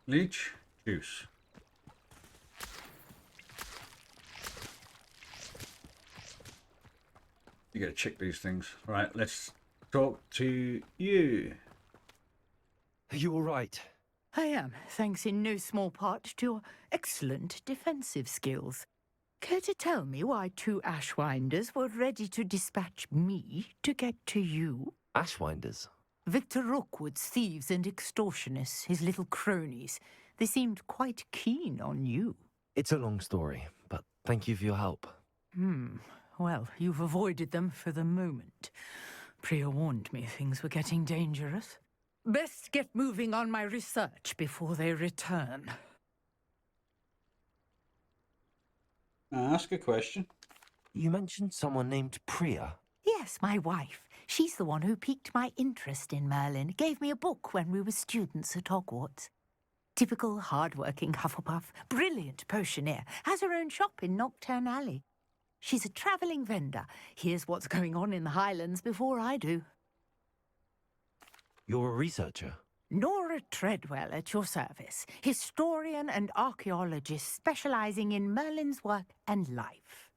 Leech juice. You gotta check these things. Right, let's talk to you. Are you all right? I am, thanks in no small part to your excellent defensive skills. Care to tell me why two Ashwinders were ready to dispatch me to get to you? Ashwinders? Victor Rookwood's thieves and extortionists, his little cronies. They seemed quite keen on you. It's a long story, but thank you for your help. Well, you've avoided them for the moment. Priya warned me things were getting dangerous. Best get moving on my research before they return. Ask a question. You mentioned someone named Priya. Yes, my wife. She's the one who piqued my interest in Merlin. Gave me a book when we were students at Hogwarts. Typical hard-working Hufflepuff, brilliant potioneer, has her own shop in Knockturn Alley. She's a travelling vendor. Hears what's going on in the Highlands before I do. You're a researcher? Nora Treadwell at your service, historian and archaeologist specialising in Merlin's work and life.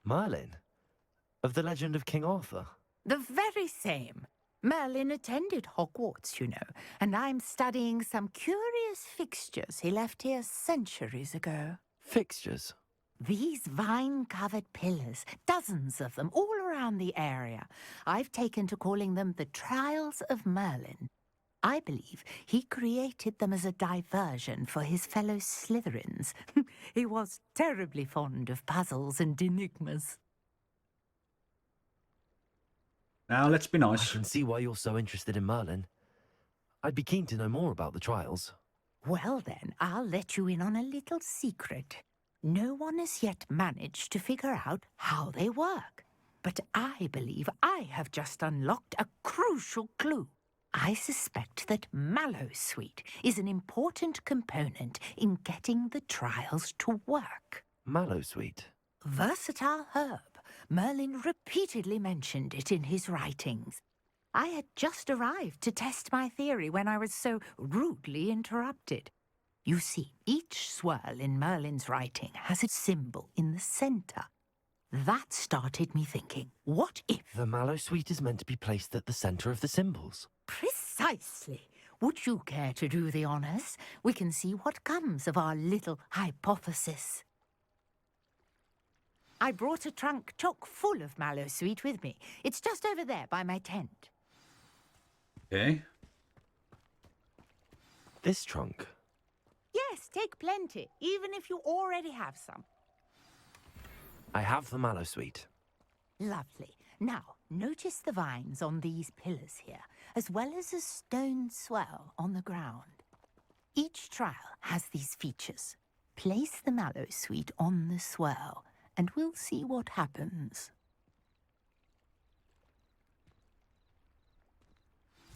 Merlin? Of the legend of King Arthur? The very same. Merlin attended Hogwarts, you know, and I'm studying some curious fixtures he left here centuries ago. Fixtures? These vine-covered pillars, dozens of them, all around the area. I've taken to calling them the Trials of Merlin. I believe he created them as a diversion for his fellow Slytherins. He was terribly fond of puzzles and enigmas. Now, let's be nice. I can see why you're so interested in Merlin. I'd be keen to know more about the trials. Well then, I'll let you in on a little secret. No one has yet managed to figure out how they work. But I believe I have just unlocked a crucial clue. I suspect that Mallowsweet is an important component in getting the trials to work. Mallowsweet? Versatile herb. Merlin repeatedly mentioned it in his writings. I had just arrived to test my theory when I was so rudely interrupted. You see, each swirl in Merlin's writing has a symbol in the centre. That started me thinking, what if... The Mallowsweet is meant to be placed at the centre of the symbols. Precisely. Would you care to do the honours? We can see what comes of our little hypothesis. I brought a trunk chock full of Mallowsweet with me. It's just over there by my tent. Okay. This trunk? Yes, take plenty, even if you already have some. I have the mallow sweet. Lovely. Now, notice the vines on these pillars here, as well as a stone swell on the ground. Each trial has these features. Place the mallow sweet on the swell, and we'll see what happens.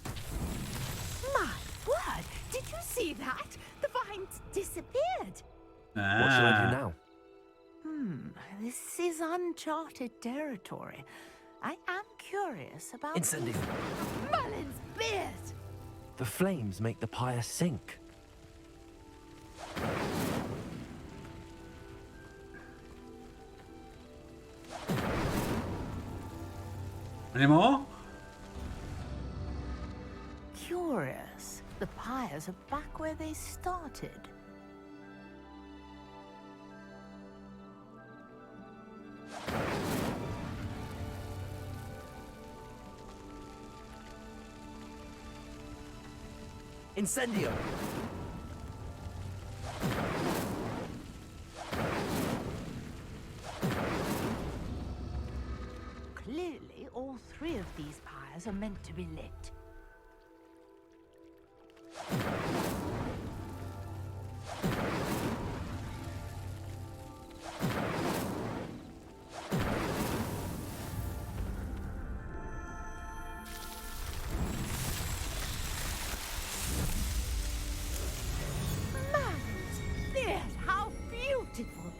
My word! Did you see that? The vines disappeared. What should I do now? This is uncharted territory. I am curious about... Incendio. Merlin's beard! The flames make the pyre sink. Any more? Curious. The pyres are back where they started. Incendio! Clearly, all three of these pyres are meant to be lit. Merlin's beard, how beautiful!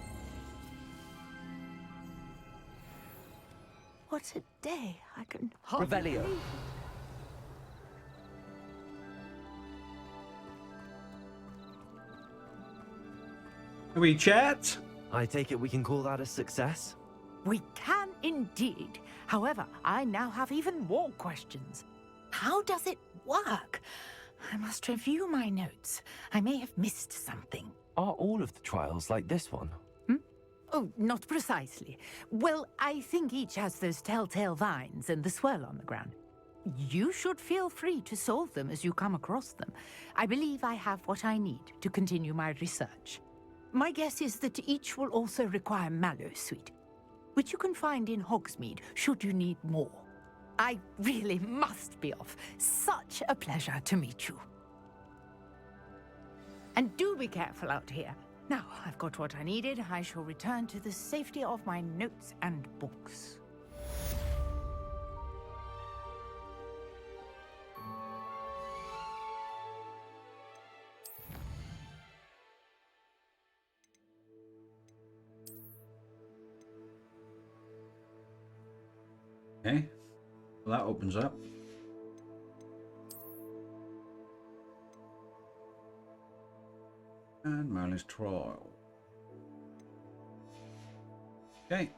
What a day! I can hardly Revelio. believe it. We chat? I take it we can call that a success? We can indeed. However, I now have even more questions. How does it work? I must review my notes. I may have missed something. Are all of the trials like this one? Oh, not precisely. Well, I think each has those telltale vines and the swirl on the ground. You should feel free to solve them as you come across them. I believe I have what I need to continue my research. My guess is that each will also require mallow sweet, which you can find in Hogsmeade should you need more. I really must be off. Such a pleasure to meet you. And do be careful out here. Now, I've got what I needed. I shall return to the safety of my notes and books. Okay. Well, that opens up. And Merlin's trial. Okay.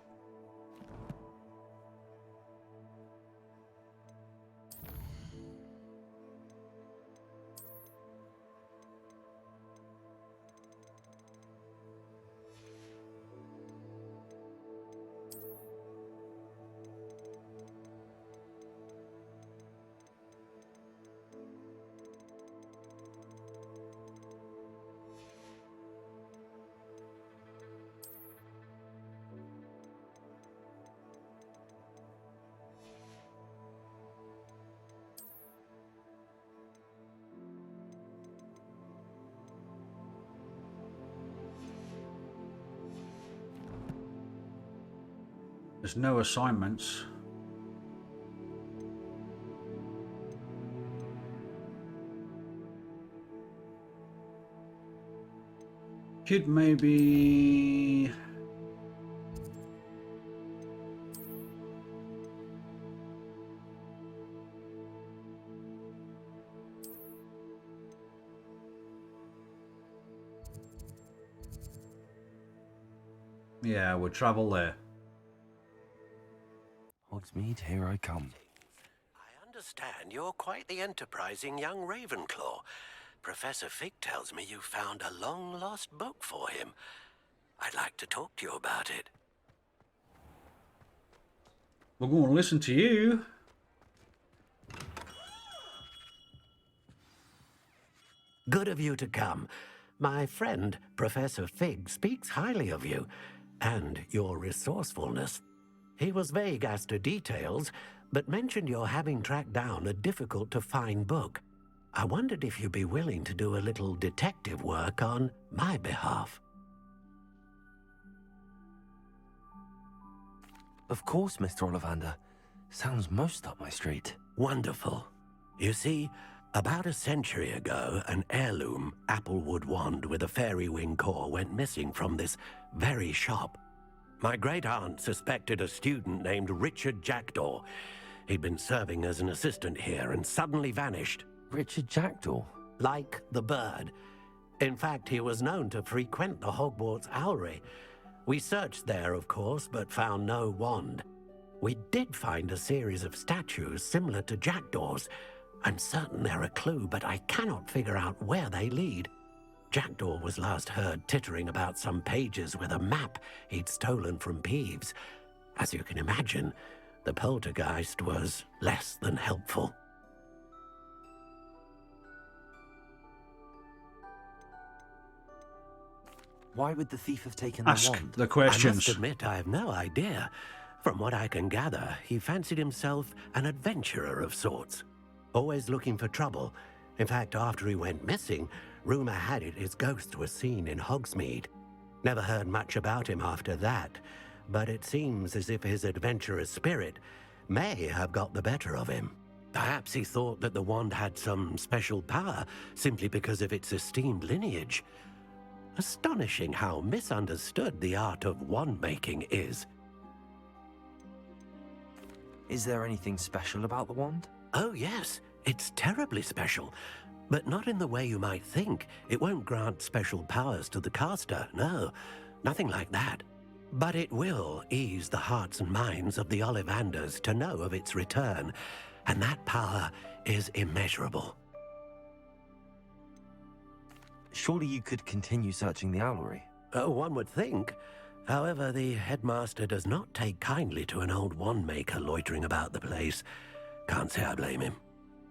There's no assignments. Could maybe... Yeah, we'll travel there. Hogsmeade, here I come. I understand you're quite the enterprising young Ravenclaw. Professor Fig tells me you found a long-lost book for him. I'd like to talk to you about it. We're going to listen to you. Good of you to come. My friend, Professor Fig, speaks highly of you and your resourcefulness. He was vague as to details, but mentioned your having tracked down a difficult-to-find book. I wondered if you'd be willing to do a little detective work on my behalf. Of course, Mr. Ollivander. Sounds most up my street. Wonderful. You see, about a century ago, an heirloom applewood wand with a fairy wing core went missing from this very shop. My great-aunt suspected a student named Richard Jackdaw. He'd been serving as an assistant here and suddenly vanished. Richard Jackdaw? Like the bird. In fact, he was known to frequent the Hogwarts Owlery. We searched there, of course, but found no wand. We did find a series of statues similar to Jackdaw's. I'm certain they're a clue, but I cannot figure out where they lead. Jackdaw was last heard tittering about some pages with a map he'd stolen from Peeves. As you can imagine, the poltergeist was less than helpful. Why would the thief have taken the Ask wand? the questions. I must admit, I have no idea. From what I can gather, he fancied himself an adventurer of sorts. Always looking for trouble. In fact, after he went missing, rumor had it his ghost was seen in Hogsmeade. Never heard much about him after that, but it seems as if his adventurous spirit may have got the better of him. Perhaps he thought that the wand had some special power simply because of its esteemed lineage. Astonishing how misunderstood the art of wand-making is. Is there anything special about the wand? Oh yes, it's terribly special. But not in the way you might think. It won't grant special powers to the caster, no. Nothing like that. But it will ease the hearts and minds of the Ollivanders to know of its return. And that power is immeasurable. Surely you could continue searching the owlery. Oh, one would think. However, the headmaster does not take kindly to an old wand-maker loitering about the place. Can't say I blame him.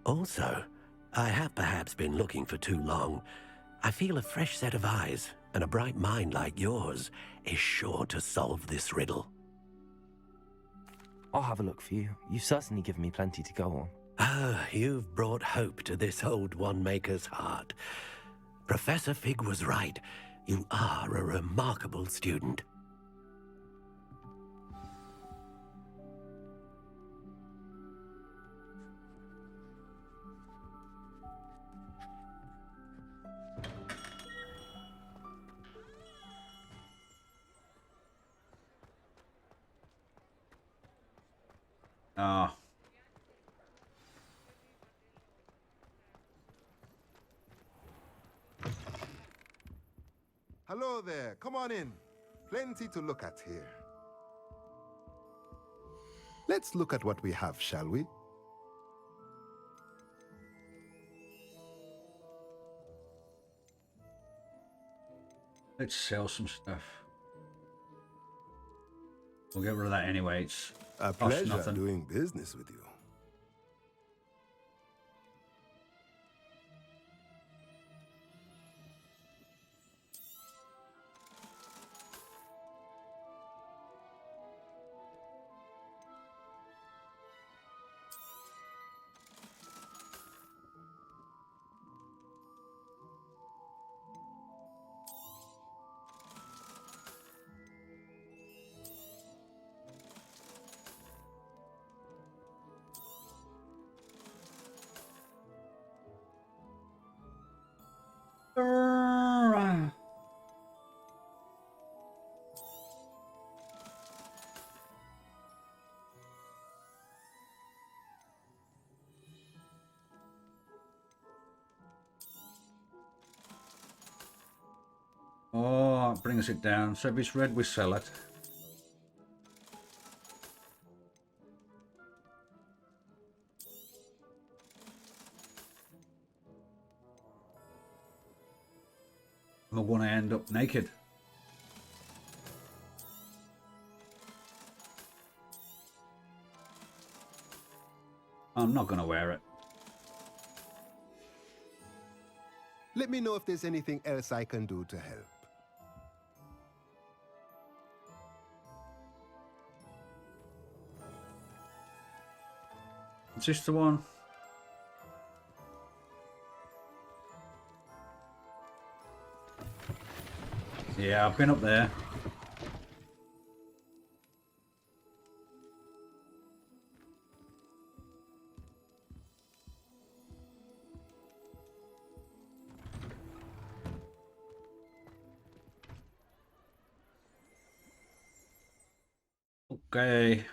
Also, I have perhaps been looking for too long. I feel a fresh set of eyes, and a bright mind like yours is sure to solve this riddle. I'll have a look for you. You've certainly given me plenty to go on. Ah, you've brought hope to this old wand-maker's heart. Professor Fig was right. You are a remarkable student. Ah. Hello there, come on in. Plenty to look at here. Let's look at what we have, shall we? Let's sell some stuff. We'll get rid of that anyway. It's a cost pleasure nothing. doing business with you. Oh, it brings it down. So if it's red, we sell it. We're going to end up naked. I'm not going to wear it. Let me know if there's anything else I can do to help. Is this the one? Yeah, I've been up there. Okay.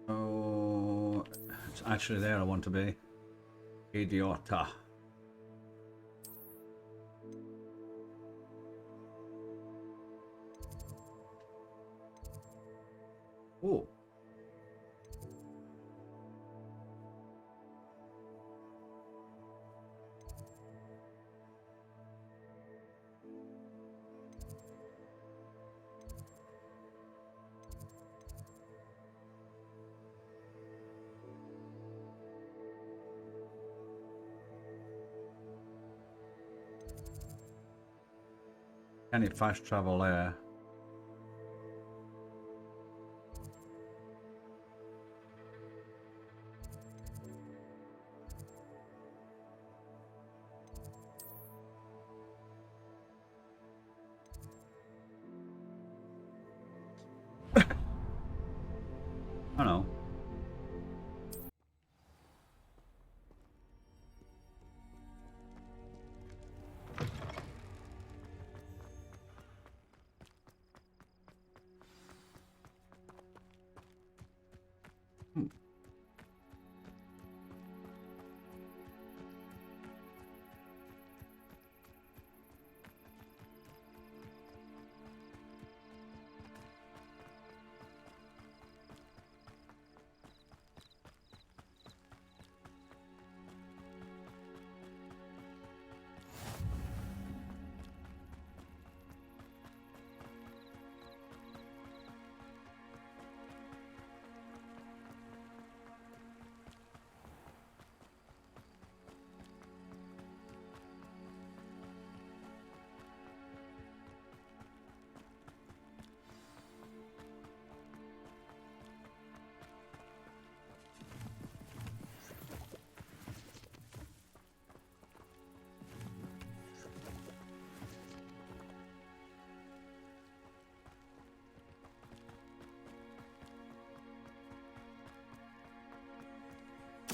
Oh, it's actually there I want to be. Idiota. Oh. Can it fast travel there? I know.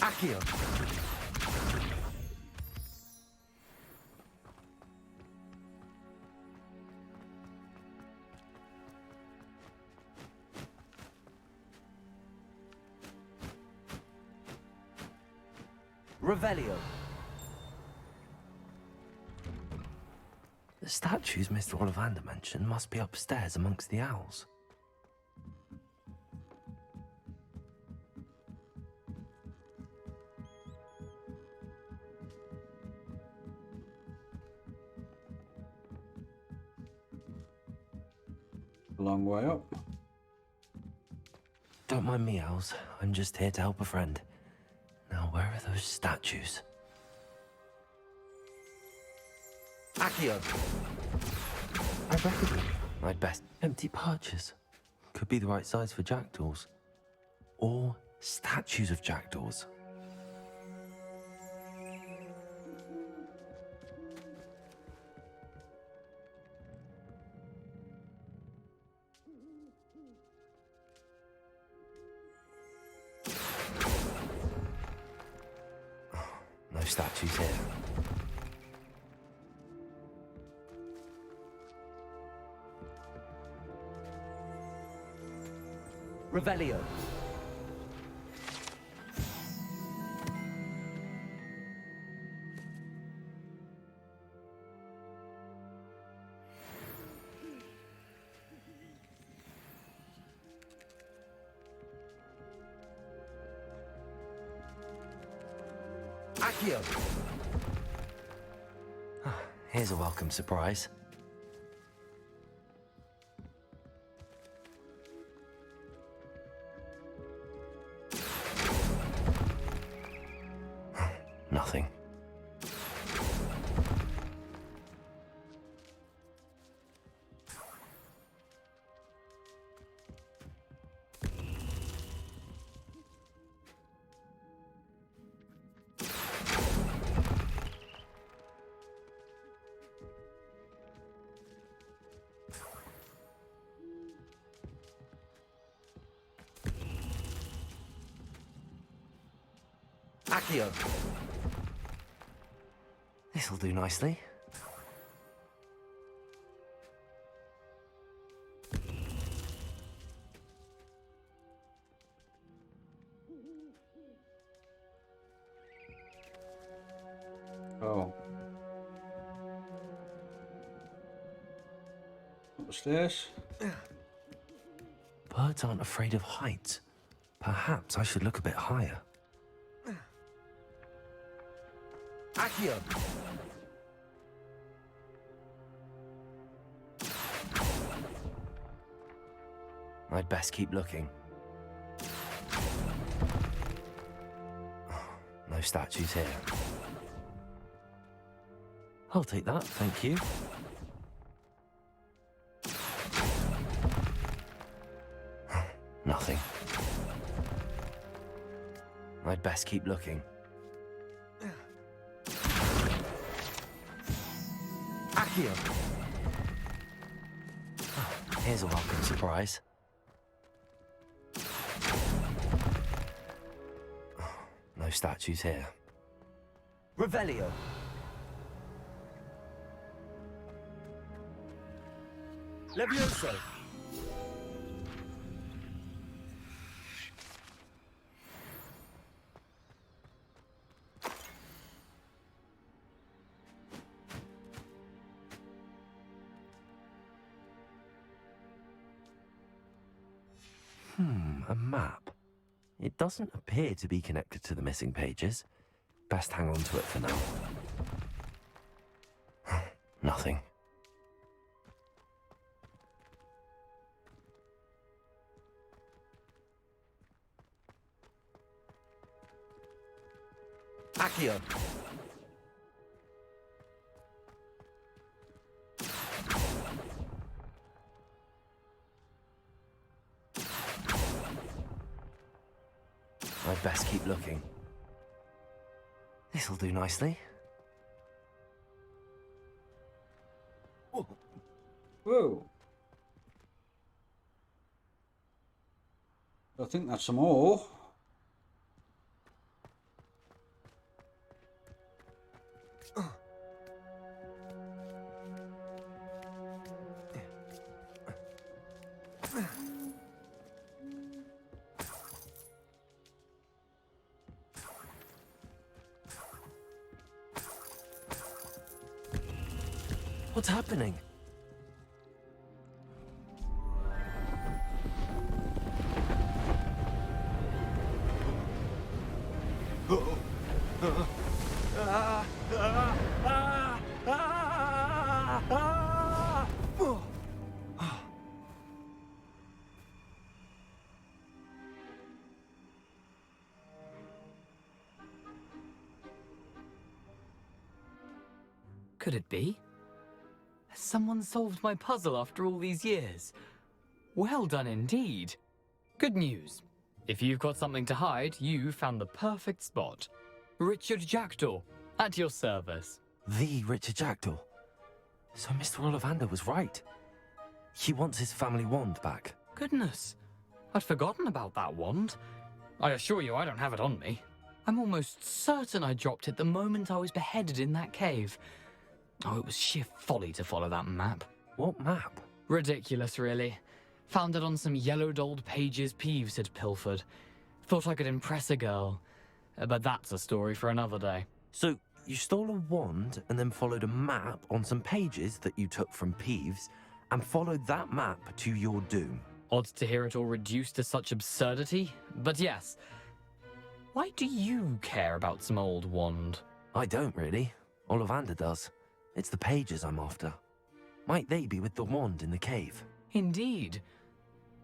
Accio! Revelio. The statues Mr. Ollivander mentioned must be upstairs amongst the owls. A long way up. Don't mind me, owls. I'm just here to help a friend. Now, where are those statues? Accio! I reckon I'd best empty perches. Could be the right size for jackdaws. Or statues of jackdaws. No statues here. Revelio. Accio. Here's a welcome surprise. Accio. This'll do nicely. Oh. Up the stairs. Birds aren't afraid of heights. Perhaps I should look a bit higher. Accio. I'd best keep looking. No statues here. I'll take that, thank you. Nothing. I'd best keep looking. Accio! Oh, here's a welcome surprise. Oh, no statues here. Revelio! Levioso! A map. It doesn't appear to be connected to the missing pages. Best hang on to it for now. Nothing. Accio. I'd best keep looking. This'll do nicely. Whoa. I think that's some more. What's happening? Could it be? Has someone solved my puzzle after all these years? Well done indeed. Good news. If you've got something to hide, you found the perfect spot. Richard Jackdaw, at your service. The Richard Jackdaw. So Mr. Ollivander was right. He wants his family wand back. Goodness, I'd forgotten about that wand. I assure you I don't have it on me. I'm almost certain I dropped it the moment I was beheaded in that cave. Oh, it was sheer folly to follow that map. What map? Ridiculous, really. Found it on some yellowed old pages Peeves had pilfered. Thought I could impress a girl. But that's a story for another day. So, you stole a wand and then followed a map on some pages that you took from Peeves and followed that map to your doom. Odd to hear it all reduced to such absurdity, but yes. Why do you care about some old wand? I don't really. Ollivander does. It's the pages I'm after. Might they be with the wand in the cave? Indeed.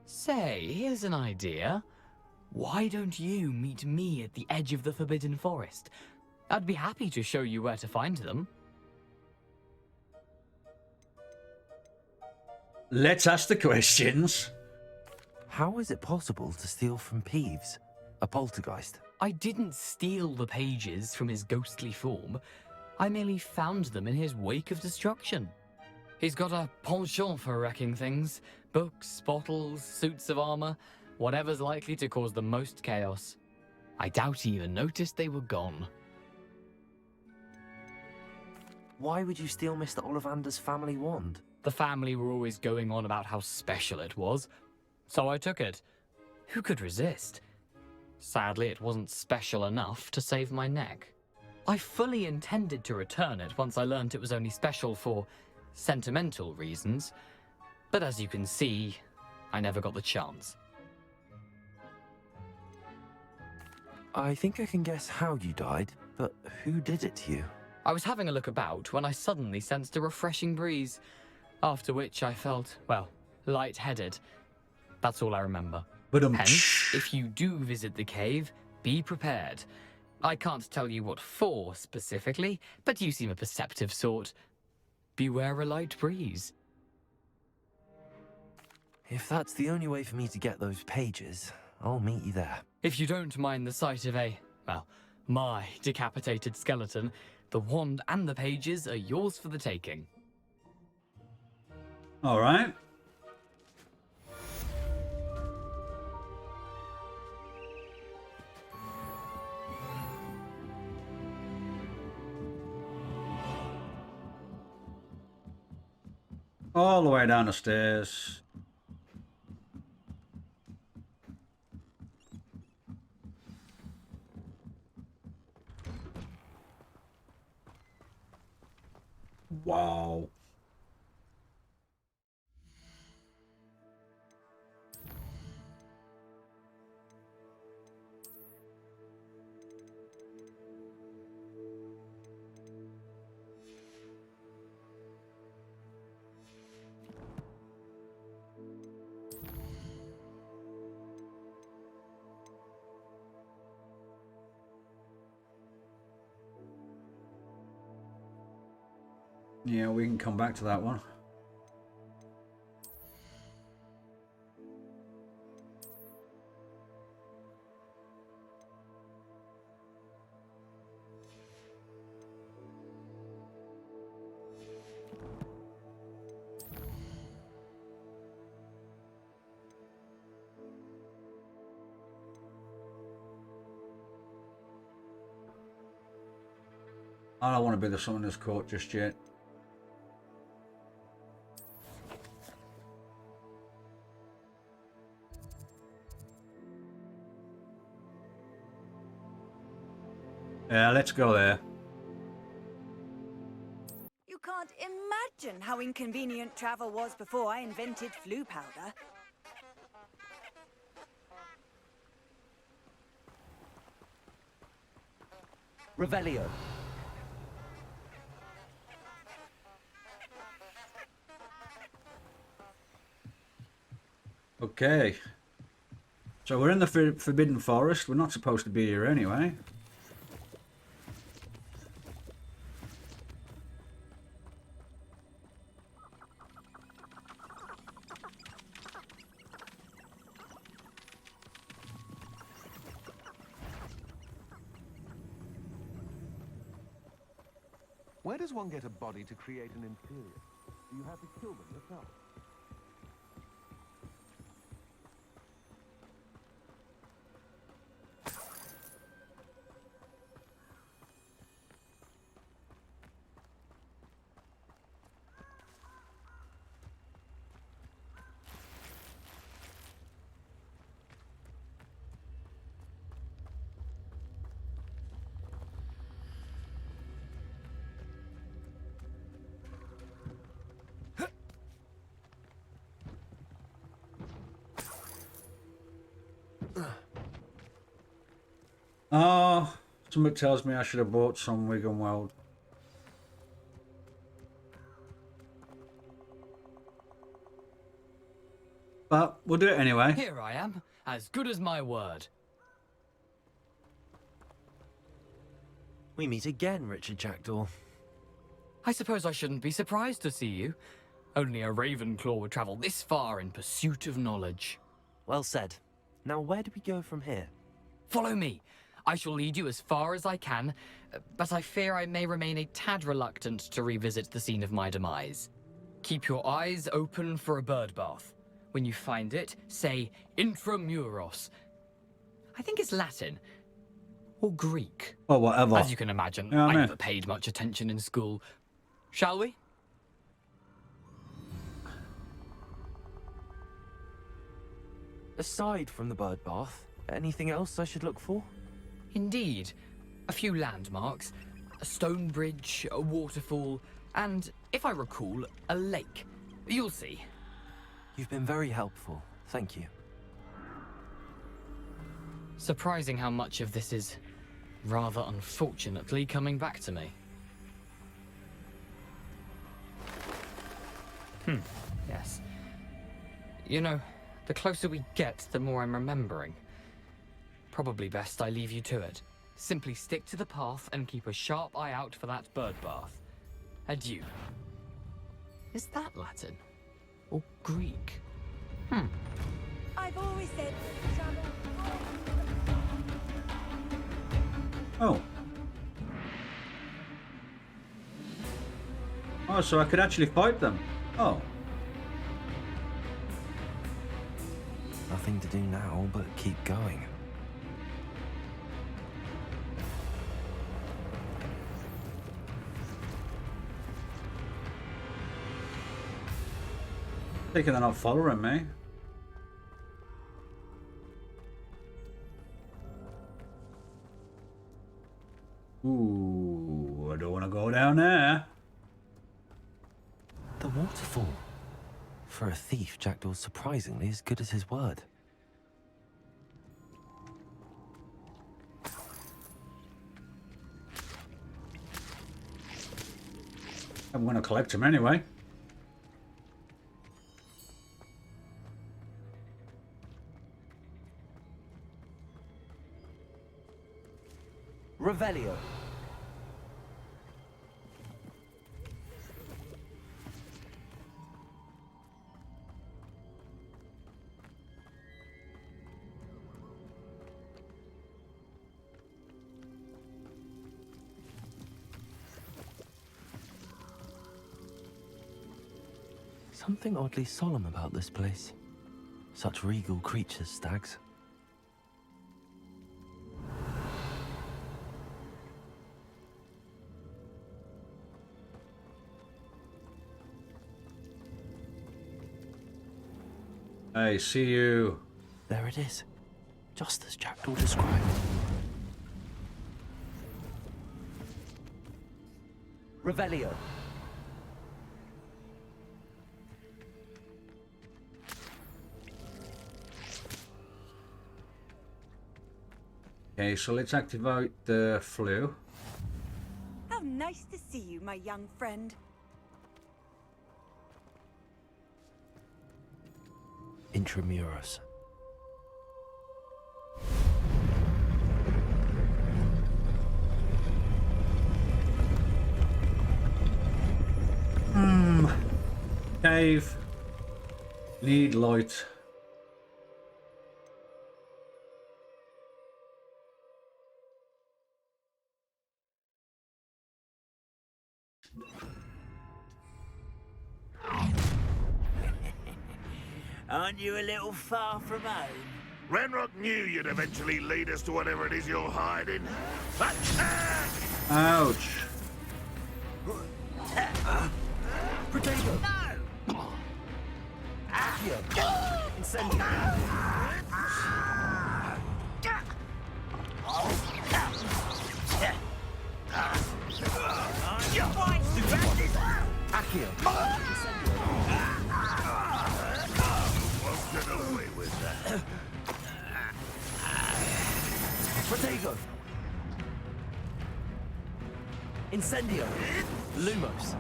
Say, here's an idea. Why don't you meet me at the edge of the Forbidden Forest? I'd be happy to show you where to find them. Let's ask the questions. How is it possible to steal from Peeves, a poltergeist? I didn't steal the pages from his ghostly form. I merely found them in his wake of destruction. He's got a penchant for wrecking things. Books, bottles, suits of armor, whatever's likely to cause the most chaos. I doubt he even noticed they were gone. Why would you steal Mr. Ollivander's family wand? The family were always going on about how special it was, so I took it. Who could resist? Sadly, it wasn't special enough to save my neck. I fully intended to return it once I learned it was only special for sentimental reasons, but as you can see, I never got the chance. I think I can guess how you died, but who did it to you? I was having a look about when I suddenly sensed a refreshing breeze, after which I felt, well, lightheaded. That's all I remember. Hence, if you do visit the cave, be prepared. I can't tell you what for specifically, but you seem a perceptive sort. Beware a light breeze. If that's the only way for me to get those pages, I'll meet you there. If you don't mind the sight of my decapitated skeleton, the wand and the pages are yours for the taking. All right. All the way down the stairs. Wow. Yeah, we can come back to that one. I don't want to be the summoner's court just yet. Yeah, let's go there. You can't imagine how inconvenient travel was before I invented flu powder. Revelio. Okay. So we're in the Forbidden Forest. We're not supposed to be here anyway. Where does one get a body to create an Imperium? Do you have to kill them yourself? Oh, somebody tells me I should have bought some Wigan Weld. But we'll do it anyway. Here I am, as good as my word. We meet again, Richard Jackdaw. I suppose I shouldn't be surprised to see you. Only a Ravenclaw would travel this far in pursuit of knowledge. Well said. Now where do we go from here? Follow me. I shall lead you as far as I can, but I fear I may remain a tad reluctant to revisit the scene of my demise. Keep your eyes open for a bird bath. When you find it, say Intramuros. I think it's Latin. or Greek? Or whatever. As you can imagine, Yeah, I I know. never paid much attention in school. Shall we? Aside from the bird bath, anything else I should look for? Indeed. A few landmarks, a stone bridge, a waterfall, and, if I recall, a lake. You'll see. You've been very helpful. Thank you. Surprising how much of this is, rather unfortunately, coming back to me. Yes. You know, the closer we get, the more I'm remembering. Probably best I leave you to it. Simply stick to the path and keep a sharp eye out for that bird bath. Adieu. Is that Latin? Or Greek? I've always said travel. Oh. Oh, so I could actually fight them. Oh. Nothing to do now but keep going. Thinking they're not following me. Ooh, I don't want to go down there. The waterfall. For a thief, Jackdaw's surprisingly as good as his word. I'm going to collect him anyway. Revelio. Something oddly solemn about this place. Such regal creatures, stags. I see you. There it is. Just as Jackdaw described. Revelio. Okay, so let's activate the flu. How nice to see you, my young friend. Intramuros. Cave. Need light. Aren't you a little far from home? Ranrock knew you'd eventually lead us to whatever it is you're hiding. Ouch. Potato! No! Accio! Incendio! You're quite stupid! Accio! Won't get away with that. Protego! Incendio! Lumos!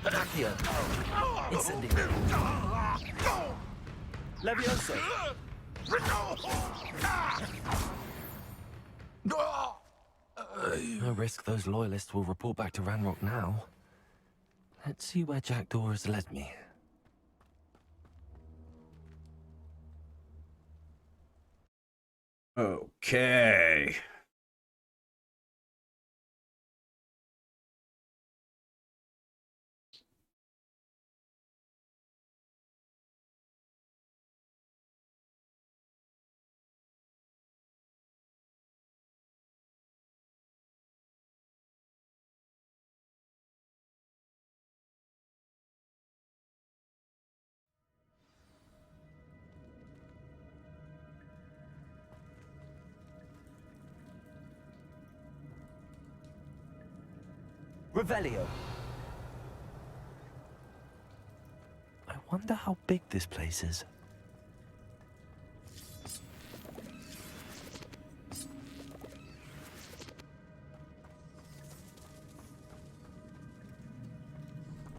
Accio! Incendio! Levioso! No risk those loyalists will report back to Ranrock now. Let's see where Jackdaw has led me. Okay. Revelio. I wonder how big this place is.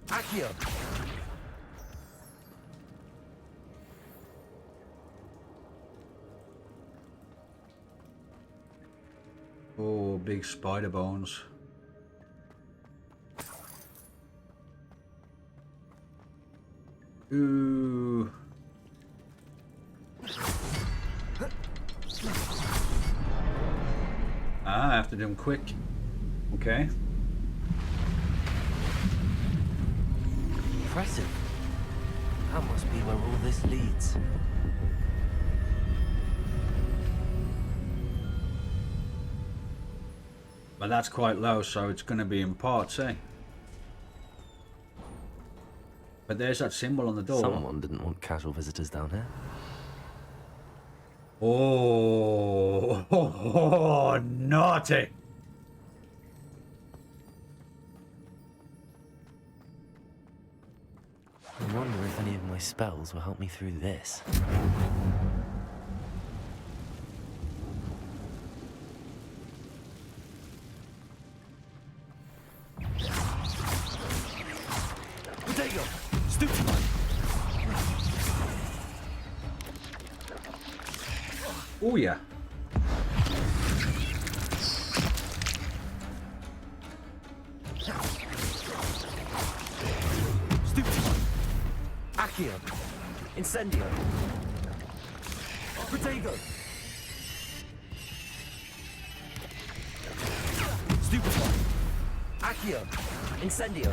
Accio. Oh, big spider bones. Ooh. Ah, I have to do them quick. Okay. Impressive. That must be where all this leads. But that's quite low, so it's going to be in parts, eh? But there's that symbol on the door. Someone didn't want casual visitors down here. Oh, naughty. I wonder if any of my spells will help me through this. Potato! Stupefy! Oh, yeah. Stupefy! Accio. Incendio. Potato! Stupefy! Accio. Incendio.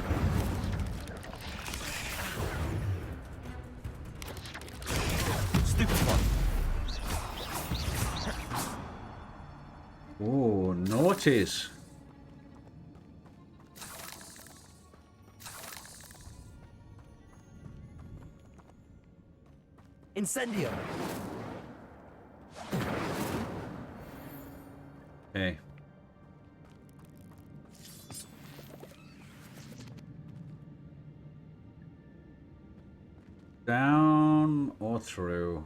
Stupefy! Oh, naughties. Incendio. Okay. Down or through?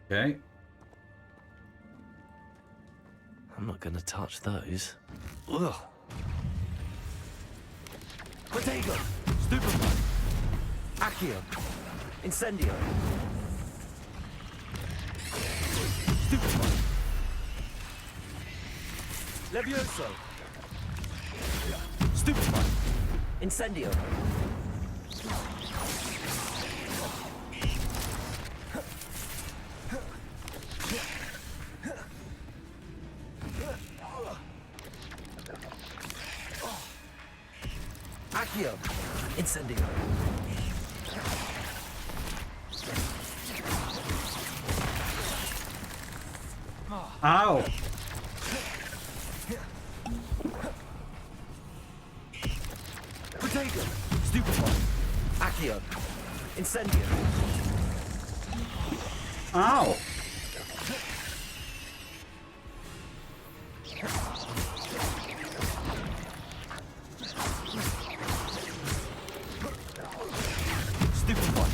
Okay. I'm not gonna touch those. Ugh. Potato! Stupefy! Accio. Incendio. Stupefy! Levioso. Stupefy! Incendio. Accio. Incendio. Ow! Potato! Stupefy! Accio. Incendio. Ow! Stupefy!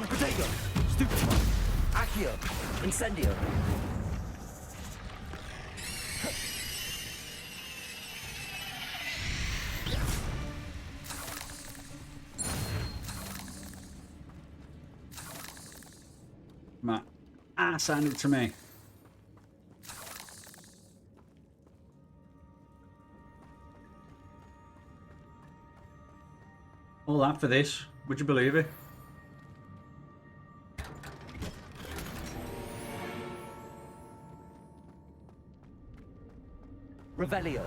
Potato! Stupefy! Accio. Incendio. My ass handed to me. All that for this. Would you believe it? Revelio.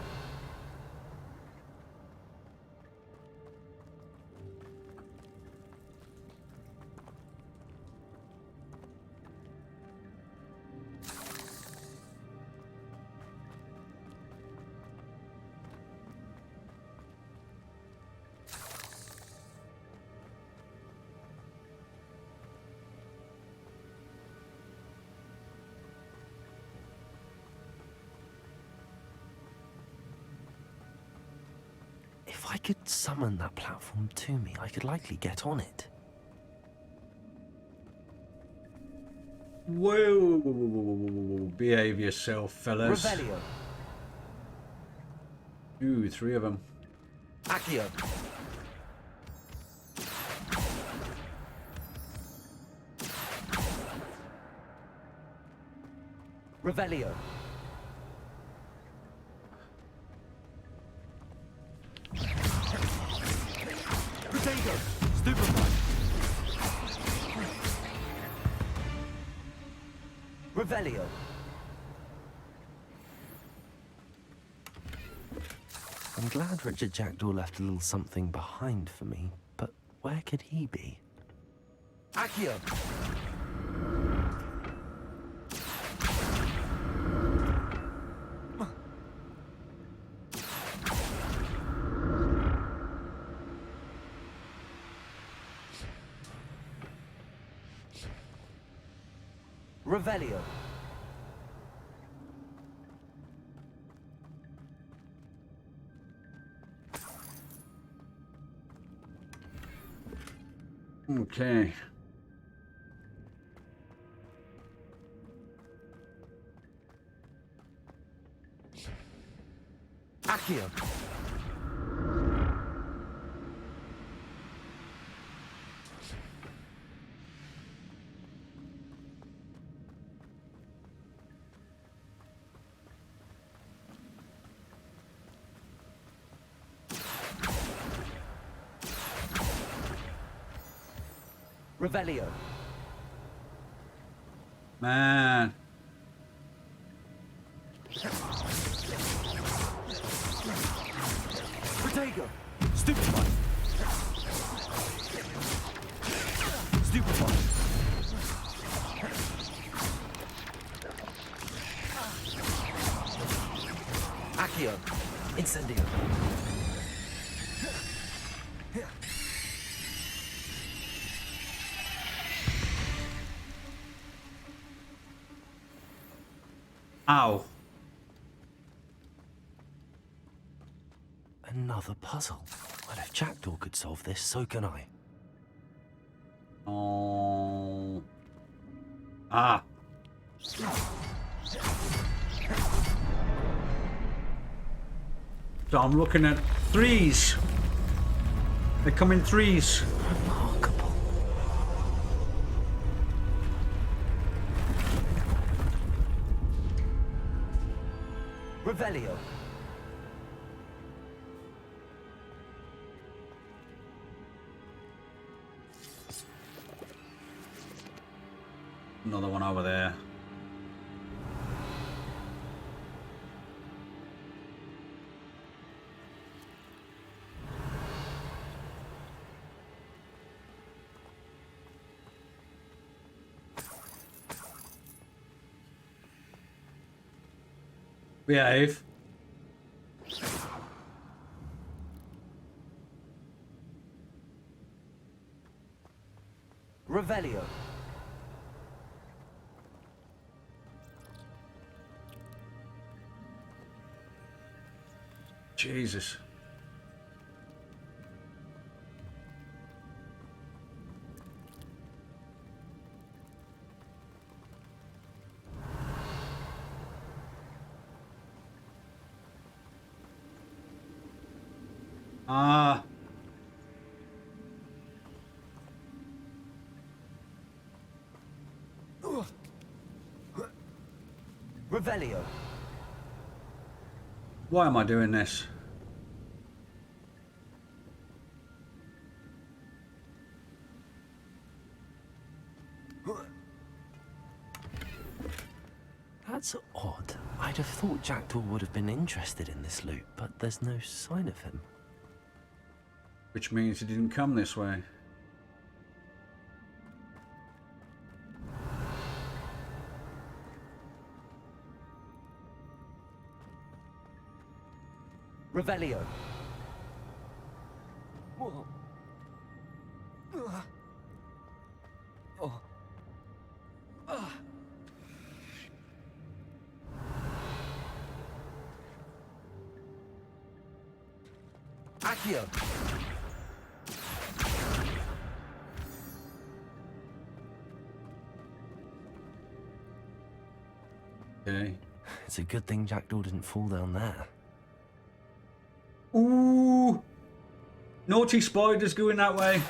could summon that platform to me, I could likely get on it. Whoa! Behave yourself, fellas. Revelio. Ooh, 3 of them. Accio. Revelio. Potato! Stupefy! Revelio. I'm glad Richard Jackdaw left a little something behind for me, but where could he be? Accio. Revelio. Okay. Accio. Revelio. Man. Protego! Stupefy! Stupefy! Accio. Incendio. Ow. Another puzzle. Well, if Jackdaw could solve this, so can I. Oh. Ah. So I'm looking at 3s. They come in 3s. Remarkable. Revelio. Another one over there. Behave. Revelio. Jesus. Ah. Revelio. Why am I doing this? That's odd. I'd have thought Jackdaw would have been interested in this loot, but there's no sign of him. Which means he didn't come this way. Revelio. Accio. Okay. It's a good thing Jackdaw didn't fall down there. Ooh! Naughty spiders going that way.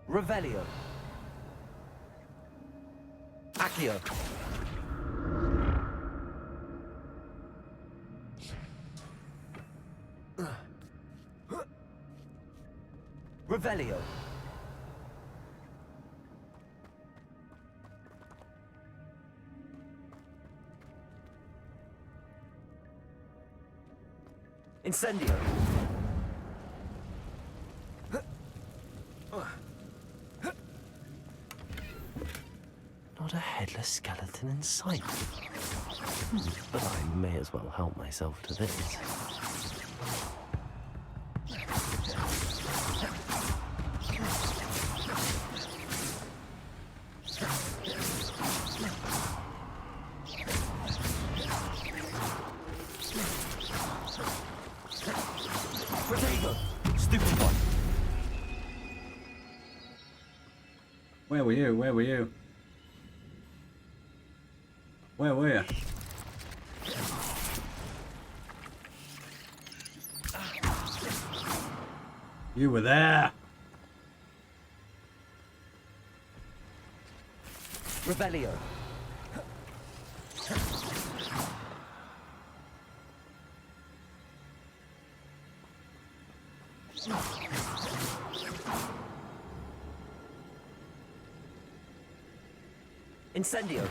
Revelio. Accio. Revelio. Incendio. Not a headless skeleton in sight. But I may as well help myself to this. Where were you? Where were you? Where were you? You were there. Revelio. Incendio.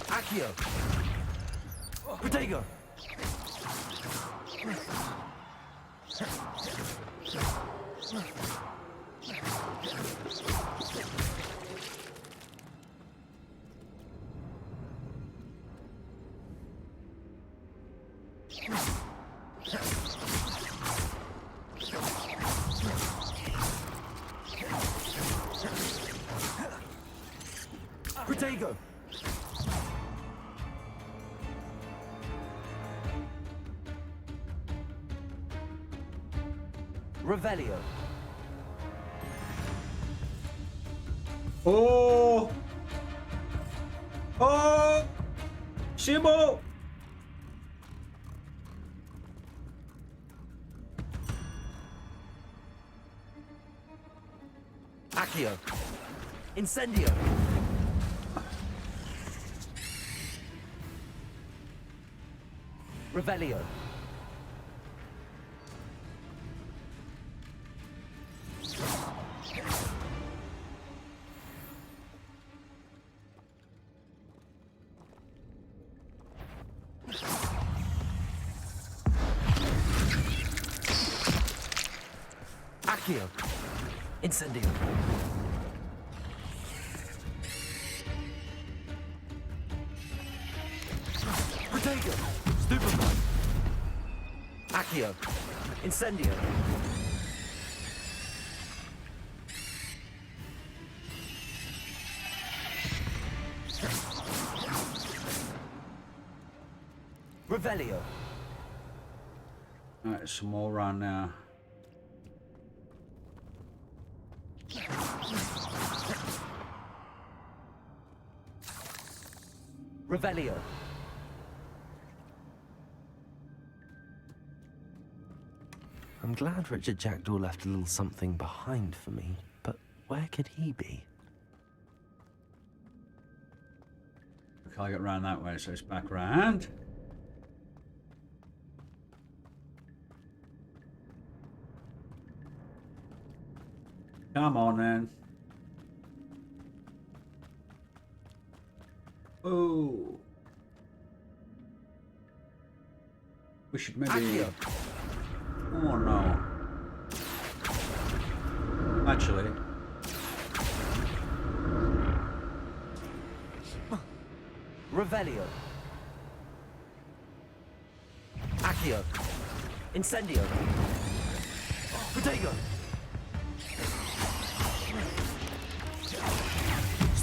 Accio. Protego. Protego. Revelio. Oh! Oh! Shibo! Accio. Incendio. Revelio. Accio. Incendio. Protego. Stupefy. Accio. Incendio. Revelio. Alright, some more around now. Revelio. I'm glad Richard Jackdaw left a little something behind for me, but where could he be? I can't get round that way, so it's back round. Come on, then. Oh. We should maybe... Oh, no. Actually... Revelio. Accio. Incendio. Protego.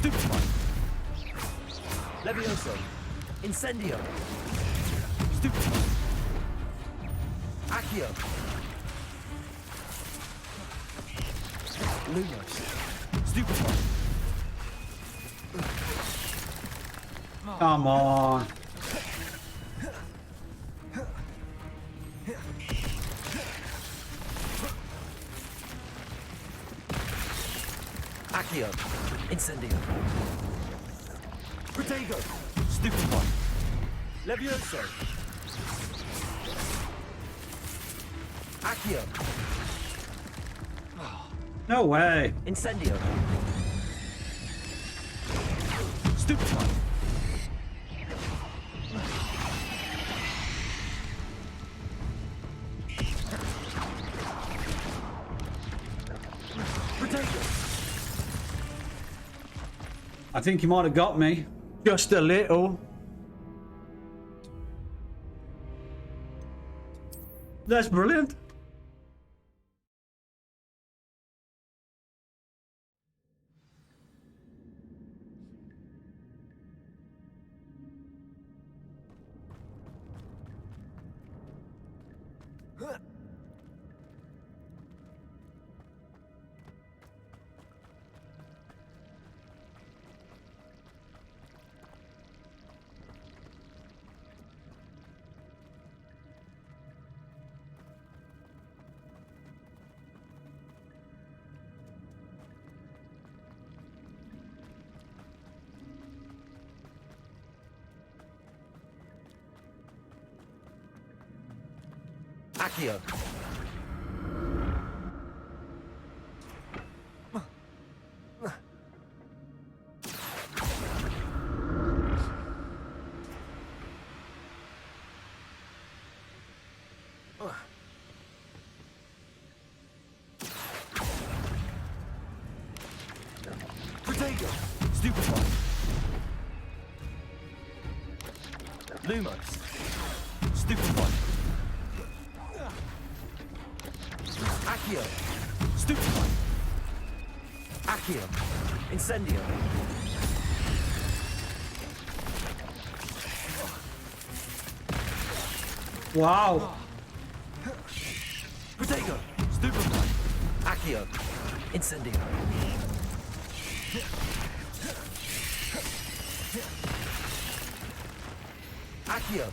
Stupefy. Levioso. Incendio. Stupefy. Accio. Lumos. Stupefy. Come on. Accio. Incendio. Protego. Stupefy. Levioso. Accio. No way. Incendio. Stupefy. Protego. I think you might have got me. Just a little. That's brilliant. Accio. Protego. Stupefy. Lumos. Stupefy. Accio. Stupefy. Accio. Incendio. Wow. Protego. Stupefy. Accio. Incendio. Accio.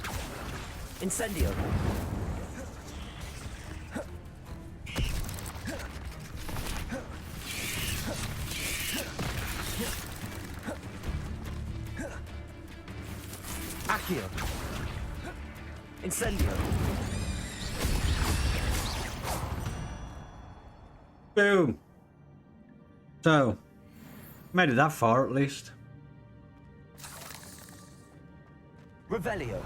Incendio. Accio. Incendio. Boom. So, made it that far at least. Revelio.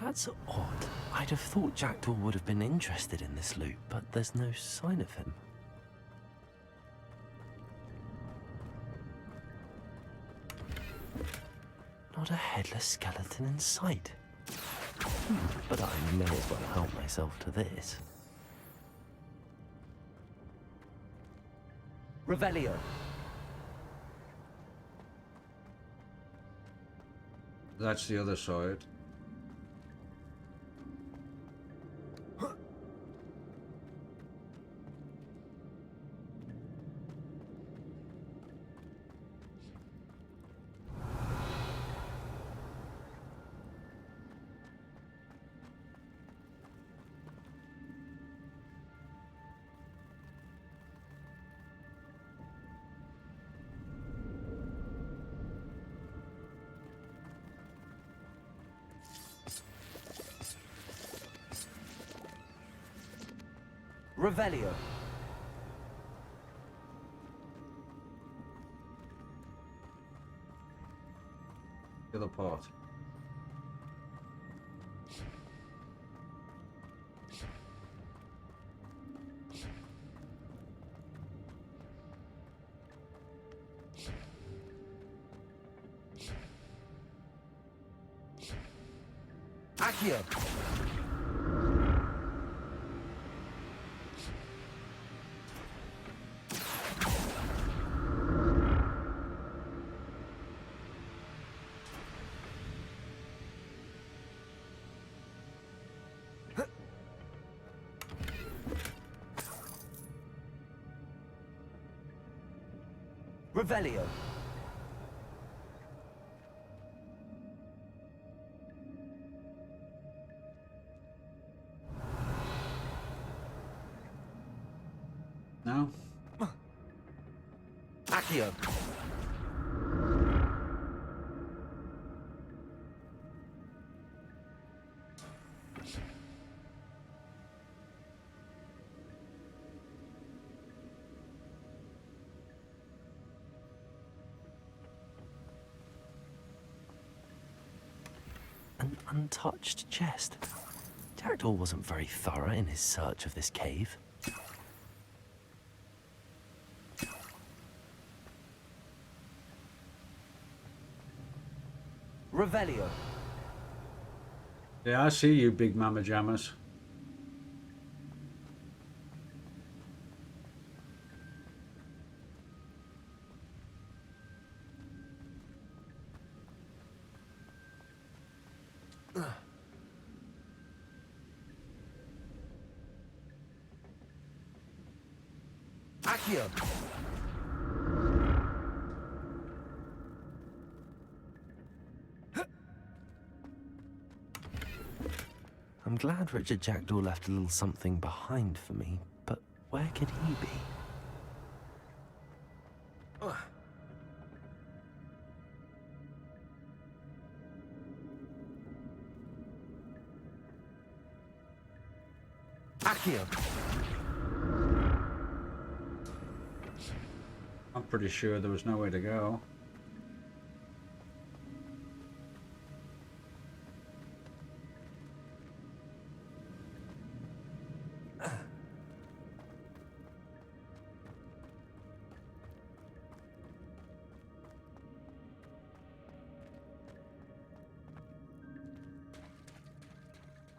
That's odd. I'd have thought Jackdaw would have been interested in this loot, but there's no sign of him. Not a headless skeleton in sight. But I may as well help myself to this. Revelio. That's the other side. Revelio. The other part. Accio. Revelio. No. Accio. An untouched chest. Jackdaw wasn't very thorough in his search of this cave. Revelio. Yeah, I see you, big mama jammers. Accio. I'm glad Richard Jackdaw left a little something behind for me, but where could he be? Accio. I'm pretty sure there was nowhere to go.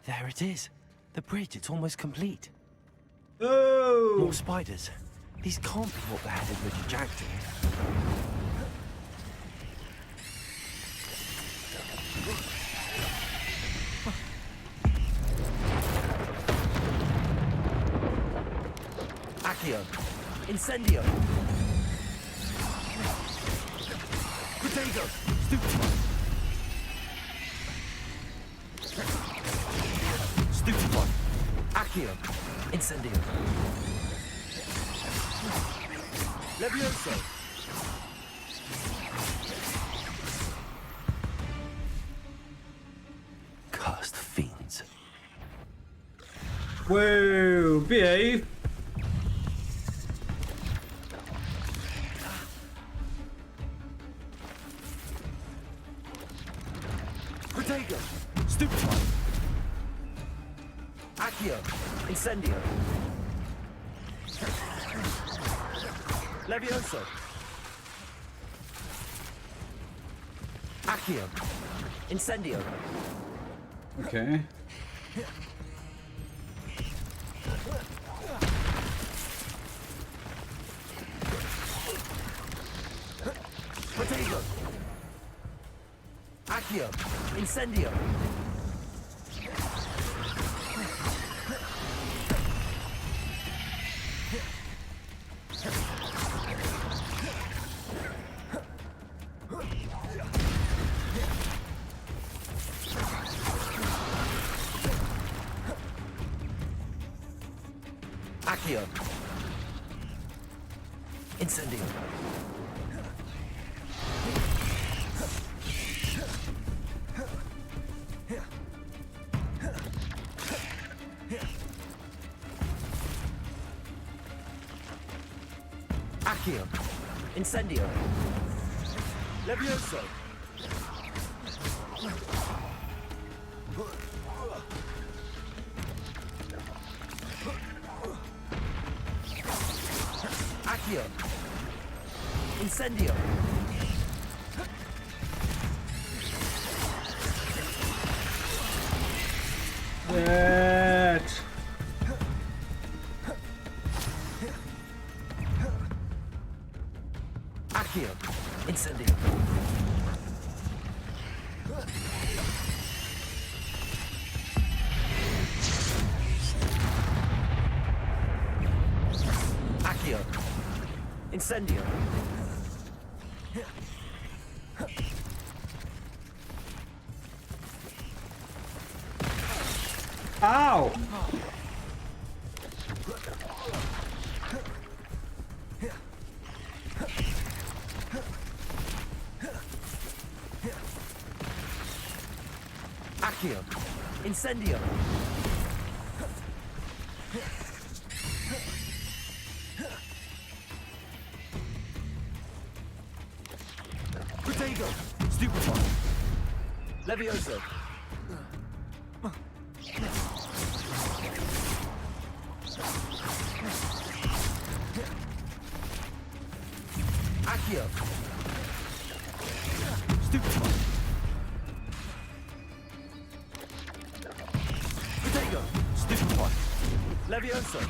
There it is. The bridge, it's almost complete. Oh! More spiders. These can't be what beheaded Richard Jackdaw. Accio. Incendio. Potato. Stupefy. Accio. Incendio. Levioso. Cursed fiends. Whoa, behave. Potato. Stupefy. Accio. Incendio. Levioso. Accio. Incendio. Okay. Potato. Accio. Incendio. Accio. Incendio. Accio. Incendio. Levioso. Accio. Incendio. That. Accio. Incendio. Accio. Incendio. Ow! Accio. Incendio. Protego. Stupefy. Levioso. Accio. Stupefy. Protego. Stupefy. Levioso.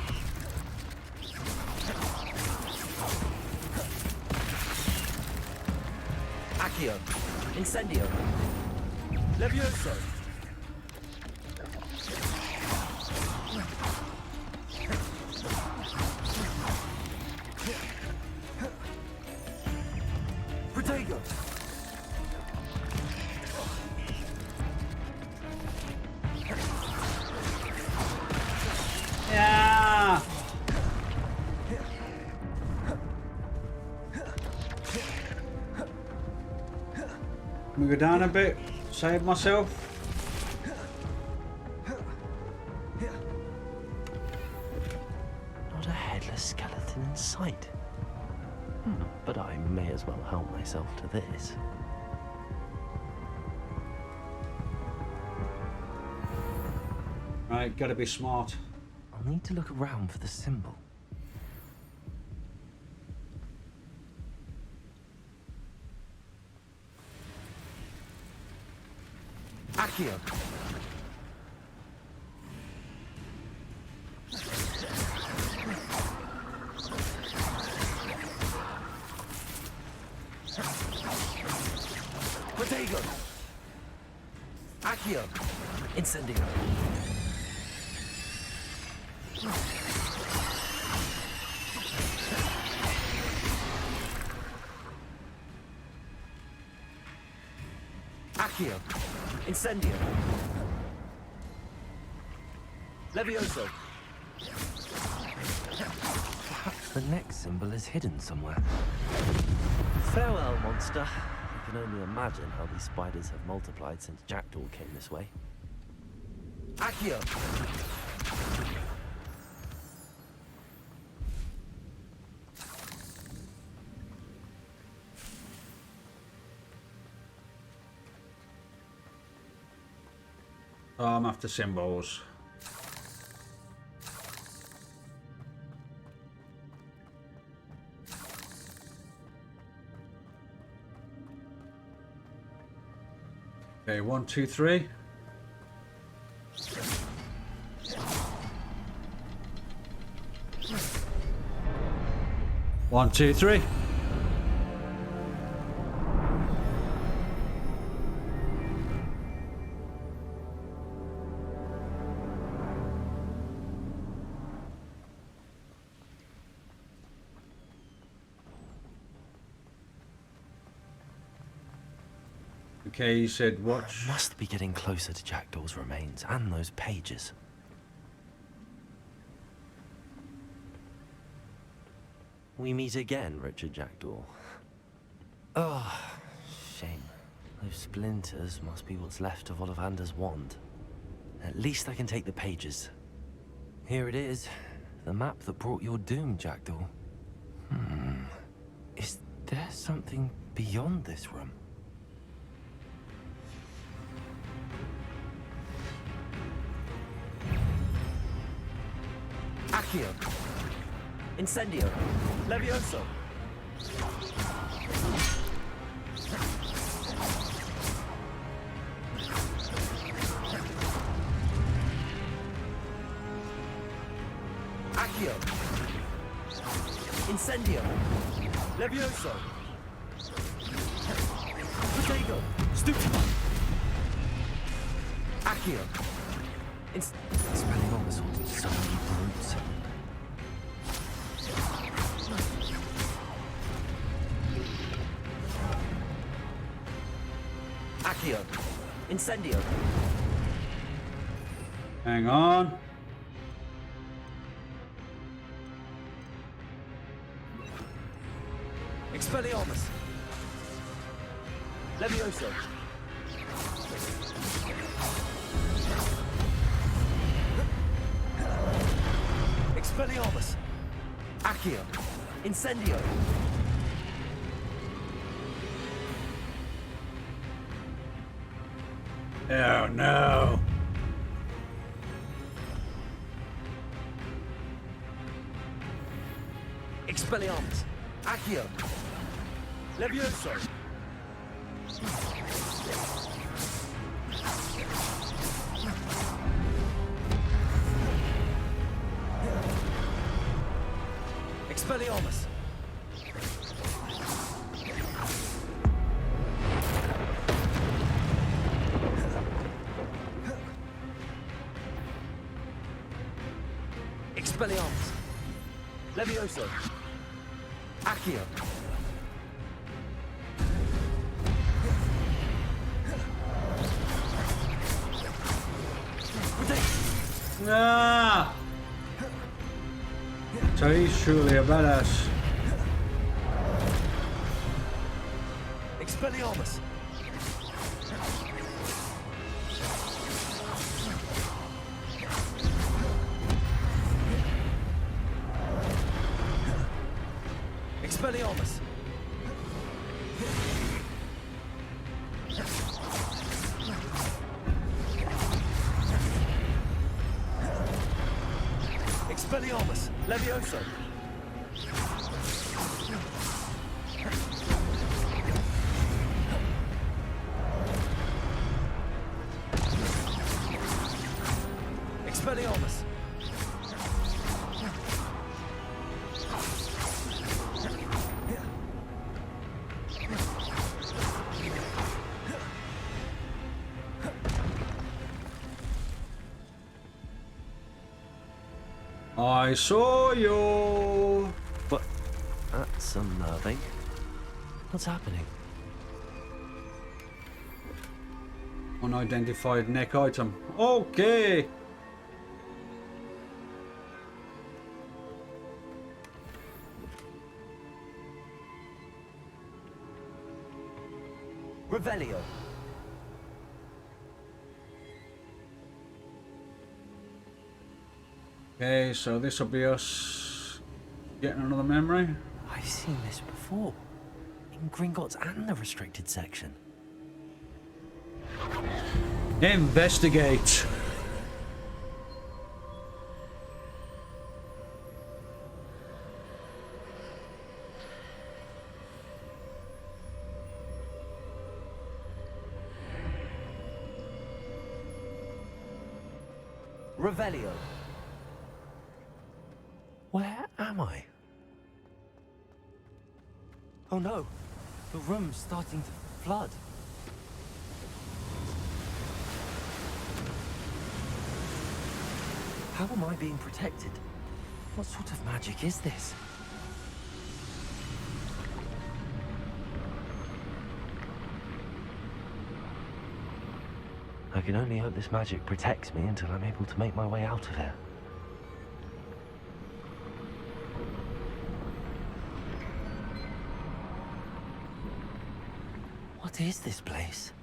Accio. Incendio. Levioso. Protego. Yeah. Let me go down a bit. Save myself. Not a headless skeleton in sight. But I may as well help myself to this. Right, gotta be smart. I'll need to look around for the symbol. Accio. Protego. Accio. Incendio. Accio. Incendio. Levioso. Perhaps the next symbol is hidden somewhere. Farewell, monster. I can only imagine how these spiders have multiplied since Jackdaw came this way. Accio. I'm after symbols. Okay, 1, 2, 3. One, two, three. Okay, you said watch. I must be getting closer to Jackdaw's remains and those pages. We meet again, Richard Jackdaw. Oh, shame. Those splinters must be what's left of Ollivander's wand. At least I can take the pages. Here it is. The map that brought your doom, Jackdaw. Is there something beyond this room? Accio. Incendio. Levioso. Accio. Incendio. Levioso. Potato. Stupefy. Accio. Smelling on the sort of so many brutes. Accio. Incendio. Hang on. Expelliarmus. Levioso. Expelliarmus. Accio. Incendio. Oh no. Expelliarmus. Accio. Levioso. Expelliarmus. Expelliarmus. Levioso. Accio. Ah! So he's truly a badass. Expelliarmus. Expelliarmus. Expelliarmus. Levioso. Expelliarmus. I saw you. But that's unnerving. What's happening? Unidentified neck item. Okay. Revelio. Okay, so this will be us getting another memory. I've seen this before. In Gringotts and the restricted section. Investigate. Revelio. Where am I? Oh no, the room's starting to flood. How am I being protected? What sort of magic is this? I can only hope this magic protects me until I'm able to make my way out of here. What is this place?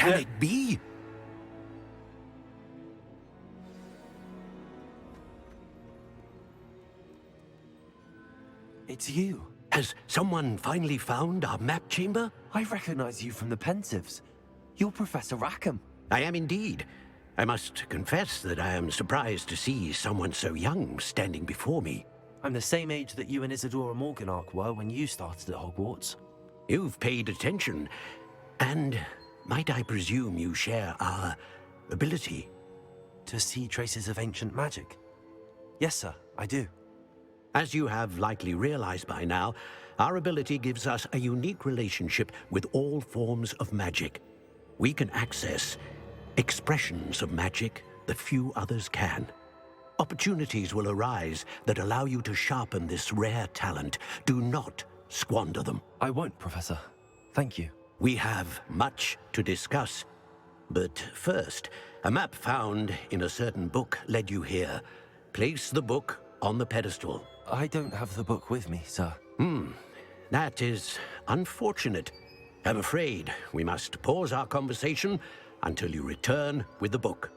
can it be? It's you. Has someone finally found our map chamber? I recognize you from the Pensives. You're Professor Rackham. I am indeed. I must confess that I am surprised to see someone so young standing before me. I'm the same age that you and Isadora Morganach were when you started at Hogwarts. You've paid attention, and might I presume you share our ability? To see traces of ancient magic? Yes, sir, I do. As you have likely realized by now, our ability gives us a unique relationship with all forms of magic. We can access expressions of magic that few others can. Opportunities will arise that allow you to sharpen this rare talent. Do not squander them. I won't, Professor. Thank you. We have much to discuss. But first, a map found in a certain book led you here. Place the book on the pedestal. I don't have the book with me, sir. That is unfortunate. I'm afraid we must pause our conversation until you return with the book.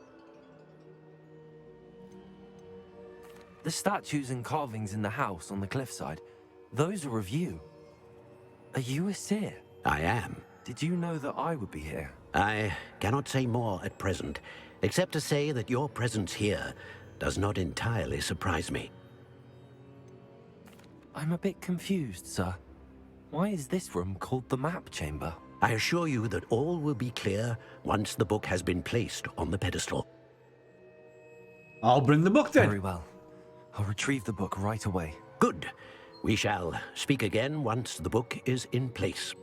The statues and carvings in the house on the cliffside, those are of you. Are you a seer? I am. Did you know that I would be here? I cannot say more at present, except to say that your presence here does not entirely surprise me. I'm a bit confused, sir. Why is this room called the map chamber? I assure you that all will be clear once the book has been placed on the pedestal. I'll bring the book then. Very well. I'll retrieve the book right away. Good. We shall speak again once the book is in place.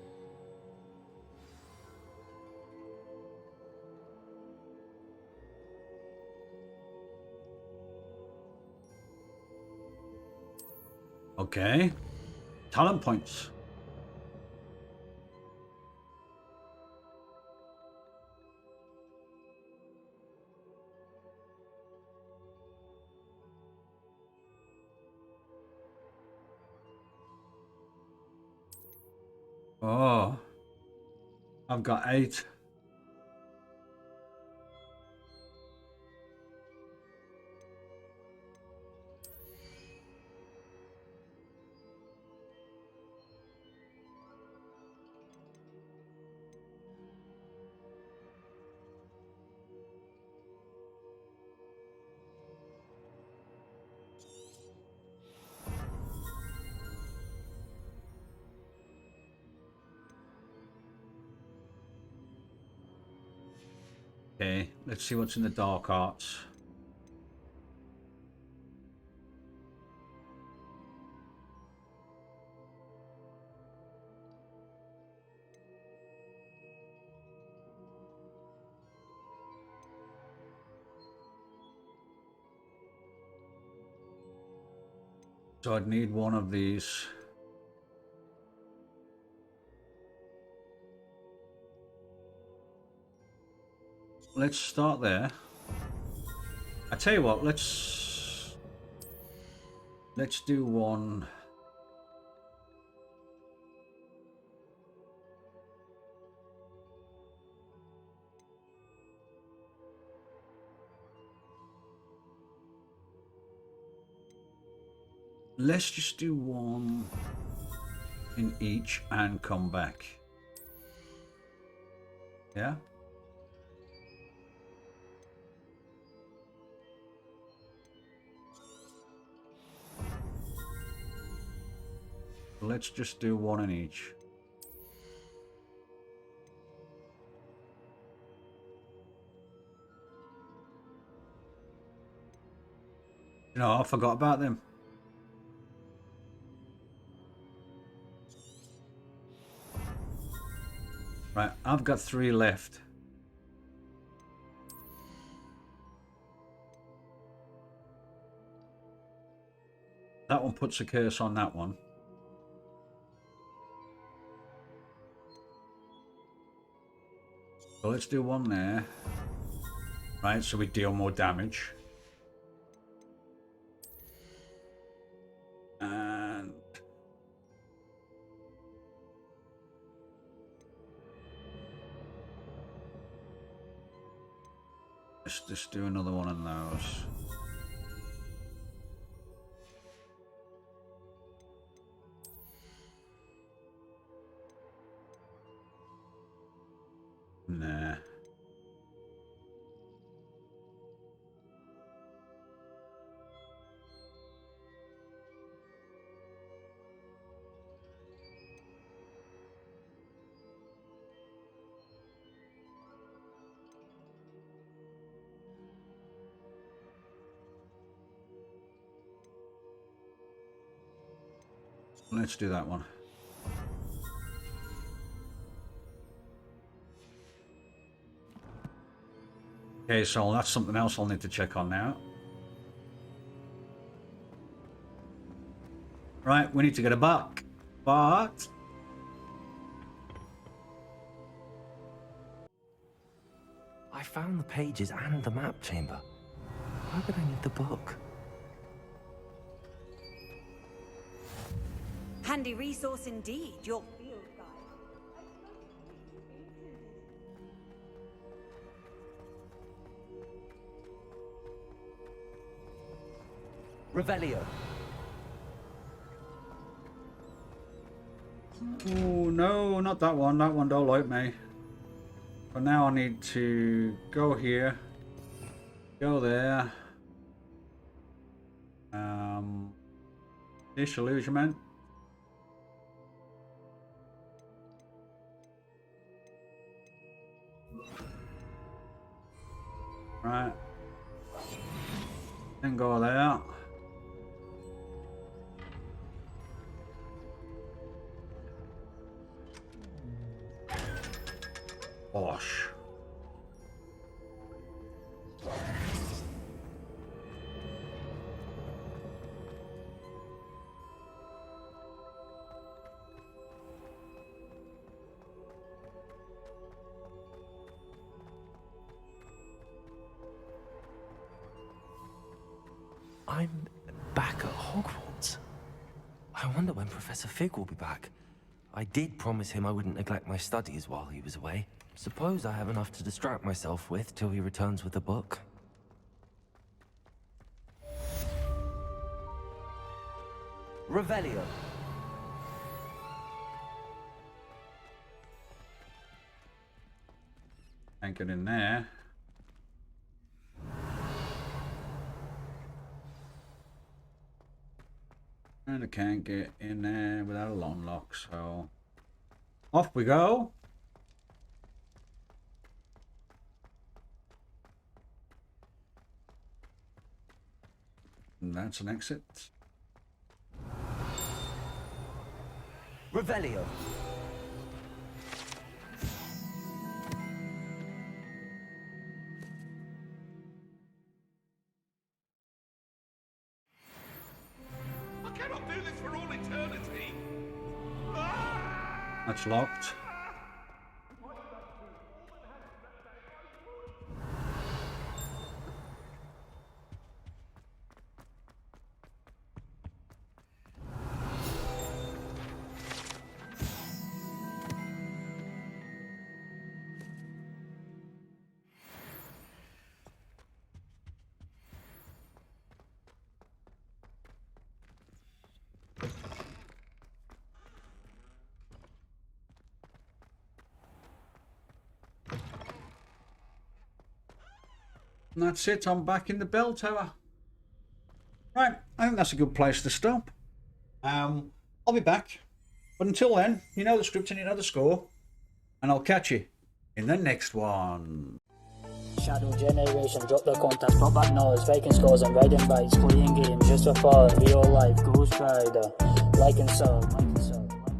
Okay. Talent points. Oh. I've got 8. Okay, let's see what's in the dark arts. So I'd need one of these. Let's start there. I tell you what, let's do one. Let's just do one in each and come back. Yeah? Let's just do one in each. You know, I forgot about them. Right, I've got 3 left. That one puts a curse on that one. So let's do one there. Right, so we deal more damage. And Let's just do another one of those. Nah. Let's do that one. Okay, so that's something else I'll need to check on now. Right, we need to get a buck, but I found the pages and the map chamber. Why would I need the book? Handy resource indeed, your field guide. Revelio. oh no, not that one. That one don't like me. But now I need to go here, go there. Disillusionment. Right. Then go there. Bosh. I'm back at Hogwarts. I wonder when Professor Fig will be back. I did promise him I wouldn't neglect my studies while he was away. Suppose I have enough to distract myself with till he returns with the book. Revelio. Can't get in there. And I can't get in there without a long lock, so off we go. And that's an exit. Revelio. I cannot do this for all eternity. That's locked. And that's it, I'm back in the bell tower. Right, I think that's a good place to stop. I'll be back. But until then, you know the script and you know the score. And I'll catch you in the next one. Shadow generation, drop the contact, drop back noise, faking scores and riding bikes, playing games just for fun, real life, Ghost Rider, like and sub.